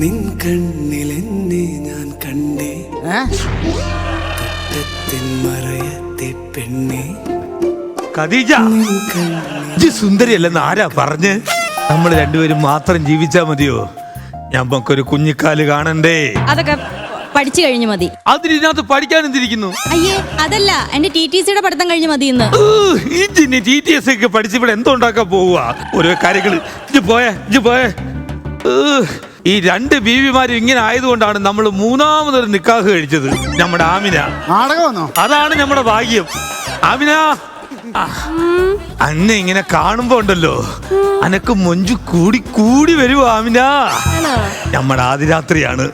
Speaker 9: നിൻ കണ്ണിലെന്നെ ഞാൻ കണ്ടേ. തട്ടത്തിന്മറയത്തെ പെണ്ണെ
Speaker 10: ഖദീജ, സുന്ദരിയല്ലെന്ന് ആരാ പറഞ്ഞ്? നമ്മൾ രണ്ടുപേരും മാത്രം ജീവിച്ചാ മതിയോ? ഞമ്മക്കൊരു കുഞ്ഞിക്കാല് കാണണ്ടേ?
Speaker 5: അതൊക്കെ പഠിച്ചു കഴിഞ്ഞു മതി.
Speaker 10: അതിനകത്ത് പഠിക്കാൻ എന്തിരിക്കുന്നു?
Speaker 5: അയ്യേ, അതല്ല, എന്റെ TTCയുടെ പഠിത്തം കഴിഞ്ഞു മതി. ഇന്ന്
Speaker 10: TTS ഒക്കെ പഠിച്ച് ഇവിടെ എന്തോ ഉണ്ടാക്കാൻ പോവുക ഓരോ കാര്യങ്ങള്. ഇജ്ജ് പോയേ. ഈ 2 ബീവിമാരും ഇങ്ങനെ ആയതുകൊണ്ടാണ് നമ്മൾ 3ാമതൊരു നിക്കാഹ് കഴിച്ചത്. നമ്മുടെ ആമിന. അതാണ് നമ്മുടെ ഭാഗ്യം. ആമിന, അന്നെ ഇങ്ങനെ കാണുമ്പോ ഉണ്ടല്ലോ, അനക്ക് മൊഞ്ചു കൂടി വരുവോ ആമിന? നമ്മുടെ ആദിരാത്രിയാണ്,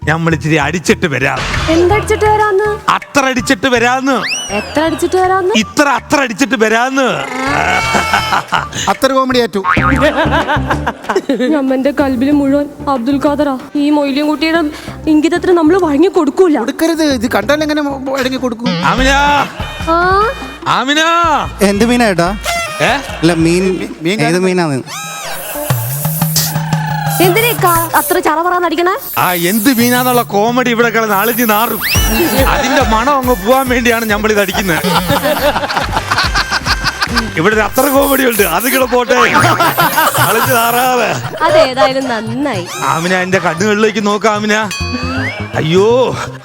Speaker 10: നമ്മളിച്ചിരി അടിച്ചിട്ട് വരാം.
Speaker 6: എന്തടിച്ചിട്ട് വരാന്ന്?
Speaker 10: അത്ര അടിച്ചിട്ട് വരാന്ന്.
Speaker 6: എത്ര അടിച്ചിട്ട് വരാന്ന്?
Speaker 10: അത്ര അടിച്ചിട്ട് വരാന്ന്.
Speaker 7: അത്ര കോമഡി ആറ്റു.
Speaker 6: നമ്മന്റെ കൽബില് മുഴുവൻ അബ്ദുൽ ഖാദറാ. ഈ മൊയ്ലിയും കുട്ടിയുടെ ഇംഗിതത്തിന് നമ്മൾ വഴങ്ങി കൊടുക്കൂല.
Speaker 7: കൊടുക്കരുത്, ഇത് കണ്ടാൽ എങ്ങനെ വഴങ്ങി കൊടുക്കും?
Speaker 10: ആമിന,
Speaker 12: എന്ത് മീനാ ഏട്ടാ? അല്ല, മീൻ ഏത് മീനാണ്?
Speaker 6: എന്തിനേക്കാ അത്ര ചറപറാന്ന് അടിക്കണേ?
Speaker 10: എന്ത് മീനാന്നുള്ള കോമഡി ഇവിടെ കിടന്ന് അളിഞ്ഞ് നാറും. അതിന്റെ മണം അങ്ങ് പോവാൻ വേണ്ടിയാണ് നമ്മളിത് അടിക്കുന്നത്. ഇവിടെ അത്ര കോമഡി ഉണ്ട്, അത് കിട പോട്ടെ, അളിഞ്ഞ് നാറാതെ.
Speaker 6: അതേതായാലും നന്നായി.
Speaker 10: ആമിന, എന്റെ കണ്ണുകളിലേക്ക് നോക്ക ആമിന. അയ്യോ,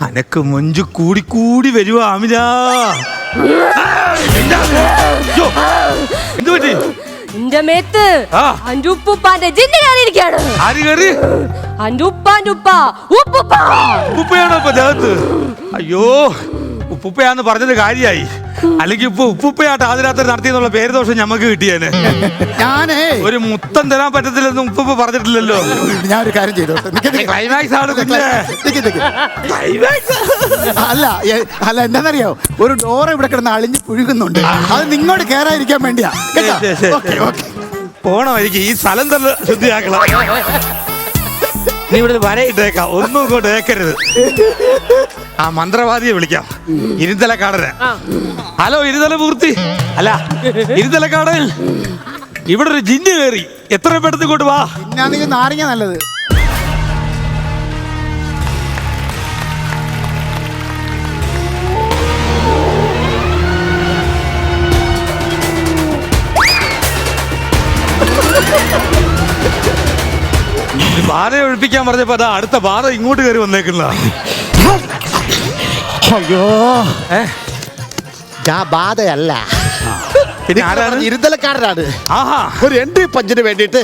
Speaker 10: അനക്ക് മൊഞ്ചു കൂടി വരുവാ ആമിന. എന്ത് പറ്റി?
Speaker 6: എന്റെ മേത്ത് അന്റെ ഉപ്പുപ്പാന്റെ ജിന്ന് കയറിയിരിക്കാണ്.
Speaker 10: ആര് കയറി?
Speaker 6: അന്റെ ഉപ്പാന്റെ
Speaker 10: ഉപ്പയാണോ ഇപ്പൊ ദേഹത്ത്? അയ്യോ, ഉപ്പുപ്പയാന്ന് പറഞ്ഞത് കാര്യായി. അല്ലെങ്കിൽ ഇപ്പൊ ഉപ്പുപ്പയായിട്ട് ആദ്യരാത്രി നടത്തിയെന്നുള്ള പേര് ദോഷം ഞമ്മക്ക് കിട്ടിയേനെ.
Speaker 7: ഞാനേ
Speaker 10: ഒരു മുത്തം തരാൻ പറ്റത്തില്ലെന്ന് ഉപ്പുപ്പ പറഞ്ഞിട്ടില്ലല്ലോ.
Speaker 7: ഞാനൊരു കാര്യം ചെയ്തോ.
Speaker 10: ക്ലൈമാക്സ് ആണ്.
Speaker 7: അല്ല എന്താണെന്നറിയോ, ഒരു ഡോറ ഇവിടെ കിടന്ന് അളിഞ്ഞ് പുഴുകുന്നുണ്ട്. അത് നിങ്ങോട്ട് കയറാതിരിക്കാൻ വേണ്ടിയാ.
Speaker 10: പോണമായിരിക്കും, ഈ സ്ഥലം തന്നെ ശുദ്ധിയാക്കണം. നീ ഇവിടെ വരയിട്ടേക്കാം, ഒന്നും ഇങ്ങോട്ട് ഏക്കരുത്. ആ മന്ത്രവാദിയെ വിളിക്കാം. ഇരുതലക്കാടന്. ഹലോ ഇരുതലമൂർത്തി. അല്ല ഇരുതലക്കാടൻ, ഇവിടെ ഒരു ജിന്ന് കയറി. എത്ര പെട്ടെന്ന് കൊണ്ട് വാ.
Speaker 7: പിന്നാണെങ്കിൽ നാരങ്ങ നല്ലത്.
Speaker 10: ബാധ ഒഴിപ്പിക്കാൻ പറഞ്ഞപ്പോ അതാ അടുത്ത ബാധ ഇങ്ങോട്ട് കയറി വന്നേക്കുന്ന.
Speaker 2: അയ്യോ ഞാൻ ബാധയല്ല,
Speaker 10: പിന്നെ ആരാണ്?
Speaker 2: ഇരുതലക്കാരനാണ്.
Speaker 10: ആഹാ,
Speaker 2: ഒരു എൻട്രി പഞ്ചിന് വേണ്ടിയിട്ട്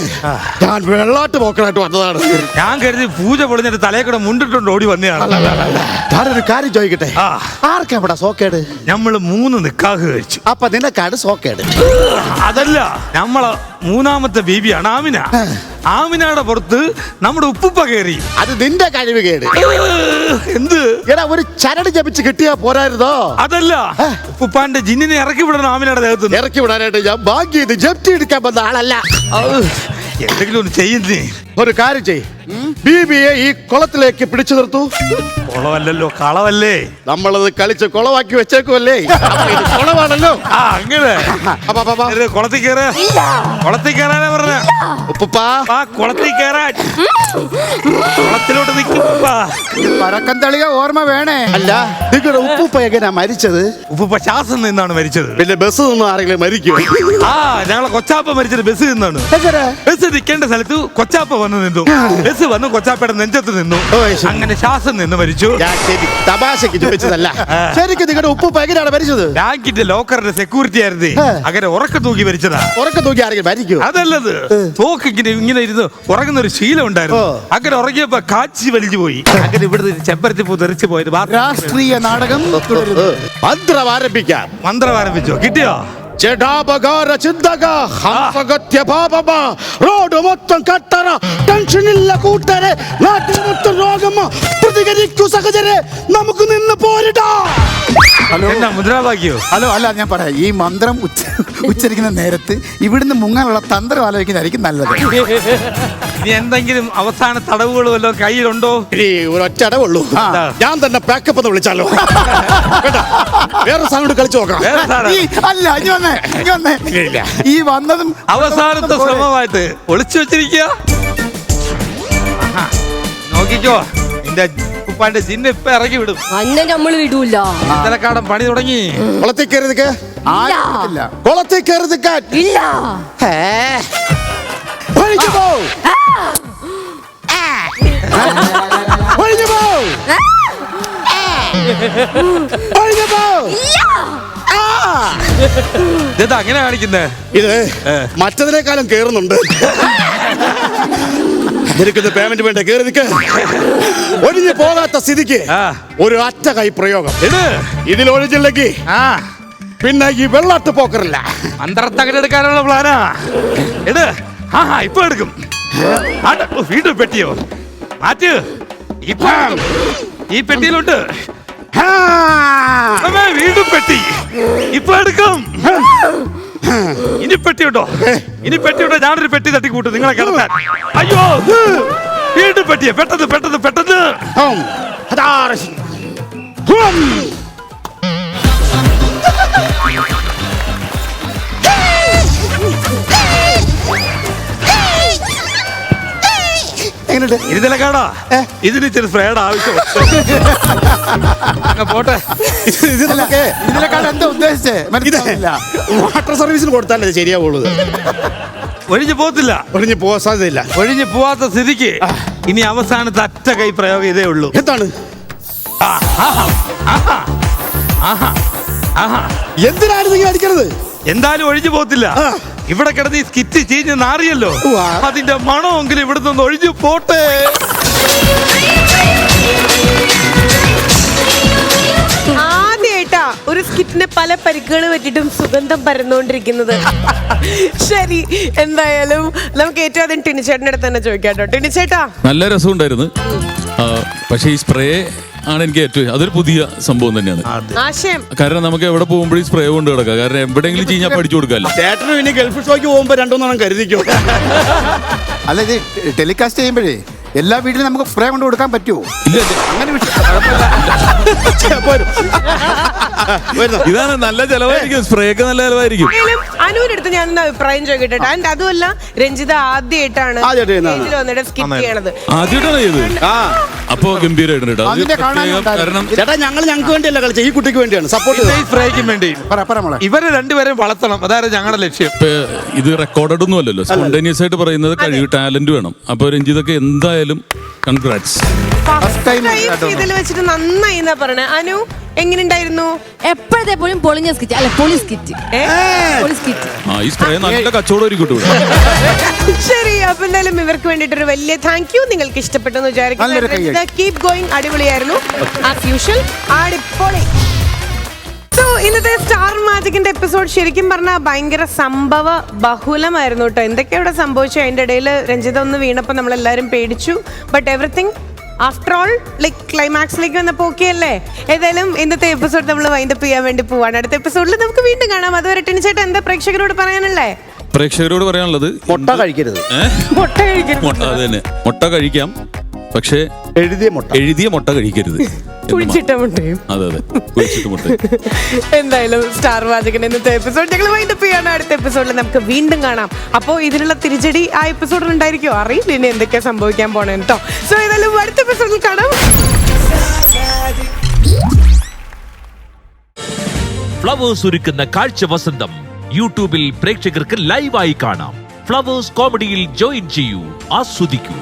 Speaker 2: ഞാൻ വെള്ളാട്ട് പോക്കണായിട്ട് വന്നതാണ്.
Speaker 10: ഞാൻ കരുതി പൂജ പൊളിഞ്ഞിട്ട് തലയിൽ കൂടെ മുണ്ടിട്ടുണ്ട് ഓടി വന്നതാണ്.
Speaker 2: ഞാനൊരു കാര്യം ചോദിക്കട്ടെ, ആർക്കാ ഇവിടെ സോക്കേട്?
Speaker 10: നമ്മള് 3 നിക്കാഹ് കഴിച്ചു.
Speaker 2: അപ്പൊ നിനക്കാണ് സോക്കേട്.
Speaker 10: അതല്ല, നമ്മളെ 3ാമത്തെ ബീബിയാണ് ആമിന. ആമിനയുടെ പുറത്ത് നമ്മുടെ ഉപ്പുപ്പ കയറി.
Speaker 2: അത് നിന്റെ കഴിവ് കേട്.
Speaker 10: എന്ത്?
Speaker 2: എടാ ഒരു ചരട് ജപിച്ച് കിട്ടിയാ പോരായിരുന്നോ?
Speaker 10: അതല്ല, ഉപ്പുപ്പാന്റെ ജിന്നിനെ ഇറക്കി വിടണം ആമിനയുടെ ദേഹത്ത്.
Speaker 2: ഇറക്കി വിടാനായിട്ട് ഞാൻ ബാക്കി ഇത് ജപ്തി എടുക്കാൻ വന്ന ആളല്ല.
Speaker 10: എന്തെങ്കിലും ഒന്ന് ചെയ്യുന്നേ.
Speaker 2: ഒരു കാര്യം ചെയ്, ബീബിയെ ഈ കുളത്തിലേക്ക് പിടിച്ചു നിർത്തൂ.
Speaker 10: കുളമല്ലല്ലോ, കളവല്ലേ.
Speaker 2: നമ്മളത് കളിച്ച് കുളവാക്കി വെച്ചേക്കുമല്ലേ, കുളമാണല്ലോ.
Speaker 10: അങ്ങനെ കുളത്തിൽ കയറാ. കുളത്തിൽ കയറാനാ പറഞ്ഞ
Speaker 2: ഉപ്പുപ്പാ.
Speaker 10: കുളത്തിൽ കയറാൻ. കുളത്തിലോട്ട് നിൽക്കും.
Speaker 7: പരക്കം തെളിയ ഓർമ്മ വേണേ.
Speaker 2: അല്ല, നിങ്ങളുടെ ഉപ്പുപ്പ എങ്ങനെയാ മരിച്ചത്?
Speaker 10: ഉപ്പുപ്പ ശ്വാസം നിന്നാണ് മരിച്ചത്.
Speaker 2: പിന്നെ ബസ് നിന്ന് ആരെങ്കിലും മരിക്കും?
Speaker 10: ഞങ്ങളെ കൊച്ചാപ്പ മരിച്ചത് ബസ് നിന്നാണ്. ബസ് നിൽക്കേണ്ട സ്ഥലത്ത് കൊച്ചാപ്പ വന്ന് നിന്നു. ബസ് വന്ന് കൊച്ചാപ്പയുടെ നെഞ്ചത്ത് നിന്നു. അങ്ങനെ ശ്വാസം നിന്ന് മരിച്ചു.
Speaker 2: തമാശക്ക് ചോദിച്ചതല്ല, ശരിക്കും നിങ്ങളുടെ ഉപ്പുപ്പ എങ്ങനെയാണ് മരിച്ചത്?
Speaker 10: ബാങ്കിന്റെ ലോക്കറിന്റെ സെക്യൂരിറ്റി ആയിരുന്നേ. അങ്ങനെ ഉറക്കം തൂക്കി മരിച്ചതാ.
Speaker 2: ഉറക്കം തൂക്കി ആരെങ്കിലും മരിക്കും?
Speaker 10: അതല്ലത്, തോക്ക് ഇങ്ങനെ ഇരുന്ന് ഉറങ്ങുന്ന ഒരു ശീലം ഉണ്ടായിരുന്നു. അങ്ങനെ ഉറങ്ങിയപ്പോ കാച്ചി വലിച്ചു പോയി. അങ്ങനെ ഇവിടുന്ന് ചെമ്പരത്തി പൂ തെറിച്ചു പോയത്.
Speaker 7: രാഷ്ട്രീയ നാടകം
Speaker 2: മന്ത്രം ആരംഭിക്കാം.
Speaker 10: മന്ത്രം ആരംഭിച്ചോ? കിട്ടിയോ?
Speaker 2: റോഡ് മൊത്തം കട്ടറ, ടെൻഷനില്ല കൂട്ടരെ, നാട്ടിൽ മൊത്തം രോഗം. പ്രതികരിക്കൂ സഹചരെ, നമുക്ക് നിന്ന് പോരിടാ.
Speaker 7: ഹലോ,
Speaker 10: എന്നാ മുദ്രാവാക്യോ?
Speaker 7: ഹലോ, അല്ല ഞാൻ പറയാം, ഈ മന്ത്രം ഉച്ചരിക്കുന്ന നേരത്ത് ഇവിടുന്ന് മുങ്ങാനുള്ള തന്ത്രം ആലോചിക്കുന്നതായിരിക്കും നല്ലത്.
Speaker 10: നീ എന്തെങ്കിലും അവസാന തടവുകൾ വല്ലതും കയ്യിലുണ്ടോ?
Speaker 2: ഒരൊറ്റ അടവുള്ളൂ. ഞാൻ തന്നെ പാക്കപ്പ് എന്ന് വിളിച്ചാലോ? വേറെ സാധനം കളിച്ചു നോക്കാം.
Speaker 7: അല്ല, ഇനി വന്നേ. ഈ വന്നതും
Speaker 10: അവസാനത്തെ ശ്രമമായിട്ട് ഒളിച്ചു വെച്ചിരിക്കുക. നോക്കിക്കോ, എന്റെ ഉപ്പാന്റെ ജിന്നെ ഇപ്പൊ ഇറങ്ങി വിടും.
Speaker 6: അന്നെ നമ്മള് വിടൂല.
Speaker 10: ഇന്നലക്കാടൻ പണി തുടങ്ങി.
Speaker 2: കുളത്തിൽ കയറി കുളത്തിൽ കയറി
Speaker 6: ഇല്ല.
Speaker 2: ഒഴിഞ്ഞു പോ. ഒഴിഞ്ഞു പോ. ഒഴിഞ്ഞു പോ.
Speaker 10: ഇതെന്താ അങ്ങനെ കാണിക്കുന്നേ?
Speaker 2: ഇത് മറ്റതിനേക്കാളും കേറുന്നുണ്ട്. നിനക്കൊന്ന് പേയ്മെന്റ് വേണ്ട, കേറി നിൽക്ക. ഒഴിഞ്ഞു പോകാത്ത സ്ഥിതിക്ക് ഒരു അറ്റ കൈ പ്രയോഗം. ഇതിൽ ഒഴിച്ചില്ലെങ്കിൽ പിന്നെ ഈ വെള്ളാട്ട് പോക്കറില്ല.
Speaker 10: അന്തരത്തകരെടുക്കാനുള്ള പ്ലാനാ. ഇപ്പൊ എടുക്കും. വീണ്ടും പെട്ടിയോ? മാറ്റ്. ഈ പെട്ടിയിലുണ്ട്. വീണ്ടും പെട്ടി. ഇപ്പൊ എടുക്കും. ഇനി പെട്ടിയുണ്ടോ? ഇനി പെട്ടിയുണ്ടോ? ഞാനൊരു പെട്ടി തട്ടിക്കൂട്ടും നിങ്ങളെ കിടത്താൻ. അയ്യോ, വീണ്ടും പെട്ടിയെ. പെട്ടെന്ന് പെട്ടെന്ന് പെട്ടെന്ന്. ഇതിലക്കാടാ, ഇതിന് ഇച്ചിരി സ്പ്രേഡ് ആവശ്യം. പോട്ടെ.
Speaker 7: ഇതിനെക്കാളും എന്താ ഉദ്ദേശിച്ചേ?
Speaker 2: വാട്ടർ സർവീസിന് കൊടുത്താലേ ശരിയാവുള്ളൂ.
Speaker 10: ഒഴിഞ്ഞു പോകത്തില്ല.
Speaker 2: ഒഴിഞ്ഞു പോകാൻ സാധ്യതയില്ല.
Speaker 10: ഒഴിഞ്ഞു പോവാത്ത സ്ഥിതിക്ക് ഇനി അവസാനത്തെ അറ്റ കൈ പ്രയോഗം ഇതേ ഉള്ളൂ.
Speaker 2: എന്താണ്? എന്തിനാണ് നിങ്ങൾ അടിക്കണത്?
Speaker 10: എന്തായാലും ഒഴിഞ്ഞു പോകത്തില്ല. ഇവിടെ കിടന്ന് ഈ സ്കിറ്റ് ചീഞ്ഞ് നാറിയല്ലോ, അതിന്റെ മണമെങ്കിലും ഇവിടെ നിന്ന് ഒഴിഞ്ഞു പോട്ടെ.
Speaker 1: ആദ്യമായിട്ടാ ഒരു സ്കിറ്റിന് പല പരിക്കുകൾ പറ്റിയിട്ടും സുഗന്ധം പരന്നുകൊണ്ടിരിക്കുന്നത്. ശരി, എന്തായാലും നമുക്ക് ഏറ്റവും ആദ്യം ടിനിച്ചേട്ടൻ്റെ അടുത്ത് തന്നെ ചോദിക്കാം കേട്ടോ. ടിനിച്ചേട്ടാ,
Speaker 3: നല്ല രസമുണ്ടായിരുന്നു. പക്ഷേ ഈ സ്പ്രേ ആണ് എനിക്ക് ഏറ്റവും, അതൊരു പുതിയ സംഭവം തന്നെയാണ്.
Speaker 1: ആശയം.
Speaker 3: കാരണം നമുക്ക് എവിടെ പോകുമ്പോഴും സ്പ്രേ കൊണ്ട് കിടക്കാം. കാരണം എവിടെയെങ്കിലും ചീഞ്ഞാൽ പഠിച്ചു കൊടുക്കാമല്ലോ.
Speaker 2: ചേട്ടനും ഇനി ഗൾഫ് ഷോയ്ക്ക് പോകുമ്പോ രണ്ടൊന്നും കരുതിക്കോ.
Speaker 7: അല്ല, ഇത് ടെലികാസ്റ്റ് ചെയ്യുമ്പോഴേ എല്ലാ വീട്ടിലും നമുക്ക് സ്പ്രേ കൊണ്ട് കൊടുക്കാൻ പറ്റുമോ?
Speaker 3: ഇല്ല ഇല്ല.
Speaker 7: അങ്ങനെ
Speaker 3: ഇതാണ് നല്ല ചെലവായിരിക്കും, സ്പ്രേ ഒക്കെ നല്ല ചെലവായിരിക്കും.
Speaker 1: അനുവിന്റെ അടുത്ത് ഞാൻ അഭിപ്രായം ചോദിക്കട്ടെ. ആൻഡ് അതുമല്ല, രഞ്ജിത ആദ്യമായിട്ടാണ് സ്റ്റേജിൽ വന്നിട്ട് സ്കിപ്പ് ചെയ്യണത്.
Speaker 3: ആദ്യമായിട്ടാണ് ചെയ്തത്. അപ്പൊ ഗംഭീരമായിട്ടുണ്ട് കേട്ടോ.
Speaker 7: അതിന്റെ കാണാൻ
Speaker 3: കാരണം
Speaker 2: ചേട്ടാ ഞങ്ങൾക്ക് വേണ്ടിയല്ല കളിച്ച, ഈ കുട്ടിക്ക് വേണ്ടിയാണ് സപ്പോർട്ട്.
Speaker 10: സ്പ്രേക്കും വേണ്ടി ഇവരെ രണ്ടുപേരും വളർത്തണം, അതായത് ഞങ്ങളുടെ ലക്ഷ്യം.
Speaker 3: ഇത് റെക്കോർഡഡ് ഒന്നും അല്ലല്ലോ, സ്പോണ്ടേനിയസ് ആയിട്ട് പറയുന്നത് കഴിവ്, ടാലന്റ് വേണം. അപ്പൊ രഞ്ജിതൊക്കെ എന്തായാലും കൺഗ്രാറ്റ്സ്.
Speaker 1: ഇതിൽ വെച്ചിട്ട് നന്നായി എന്നാ പറഞ്ഞേ. അനു എങ്ങനെയുണ്ടായിരുന്നു?
Speaker 5: എപ്പോഴത്തെ പോലും പൊളിഞ്ഞ സ്കിറ്റ് അല്ല, പൊളി സ്കിറ്റ്.
Speaker 3: ഈ സ്പ്രേ നല്ല കച്ചവടം ഒരുക്കിട്ടു.
Speaker 1: ശരി, അപ്പൊ എന്തായാലും ഇവർക്ക് വേണ്ടിട്ടൊരു വലിയ താങ്ക് യു. നിങ്ങൾക്ക് ഇഷ്ടപ്പെട്ടെന്ന് വിചാരിക്കുന്നു. Keep going. അടിപൊളിയായിരുന്നു ആസ് യൂഷ്വൽ. അടിപൊളി. സോ ഇന്നത്തെ സ്റ്റാർ മാജിക്കിന്റെ എപ്പിസോഡ് ശരിക്കും പറഞ്ഞാൽ ഭയങ്കര സംഭവ ബഹുലമായിരുന്നു കേട്ടോ. എന്തൊക്കെ ഇവിടെ സംഭവിച്ചു, അതിന്റെ ഇടയിൽ രഞ്ജിത ഒന്ന് വീണപ്പോൾ നമ്മളെല്ലാവരും പേടിച്ചു. But everything after all like ക്ലൈമാക്സിലേക്ക് വന്നപ്പോൾ ഓക്കെ അല്ലേ? ഏതായാലും ഇന്നത്തെ എപ്പിസോഡ് നമ്മൾ വൈൻഡപ്പ് ചെയ്യാൻ വേണ്ടി പോവാണ്. അടുത്ത എപ്പിസോഡിൽ നമുക്ക് വീണ്ടും കാണാം. അതുവരെ ടിനിച്ചേട്ടാ എന്താ പ്രേക്ഷകരോട് പറയാനുള്ളേ?
Speaker 3: പ്രേക്ഷകരോട് പറയാനുള്ളത്
Speaker 2: മുട്ട കഴിക്കരുത്.
Speaker 1: മുട്ട കഴിക്കരുത്.
Speaker 3: അത് തന്നെ, മുട്ട കഴിക്കാം, പക്ഷേ എഴുതിയ മുട്ട കഴിക്കരുത്.
Speaker 1: കുഴിച്ചിട്ട മുട്ടയും.
Speaker 3: അതെ അതെ, കുഴിച്ചിട്ട മുട്ട.
Speaker 1: എന്തായാലും സ്റ്റാർ മാജിക്കിന്റെ ഇന്നത്തെ എപ്പിസോഡ് ഞങ്ങൾ വൈൻഡപ്പ് ചെയ്യാണ്. അടുത്ത എപ്പിസോഡിൽ നമുക്ക് വീണ്ടും കാണാം. അപ്പോൾ ഇതിനുള്ള തിരിച്ചടി ആ എപ്പിസോഡിൽ ഉണ്ടായിരിക്കുമോ അറിയില്ല, ഇനി എന്തൊക്കെയാ സംഭവിക്കാൻ പോണേ കേട്ടോ. സോ ഏതായാലും അടുത്ത എപ്പിസോഡിൽ കാണാം.
Speaker 15: ഫ്ലവേഴ്സ് ഒരുക്കുന്ന കാഴ്ച വസന്തം യൂട്യൂബിൽ പ്രേക്ഷകർക്ക് ലൈവായി കാണാം. ഫ്ലവേഴ്സ് കോമഡിയിൽ ജോയിൻ ചെയ്യൂ, ആസ്വദിക്കൂ.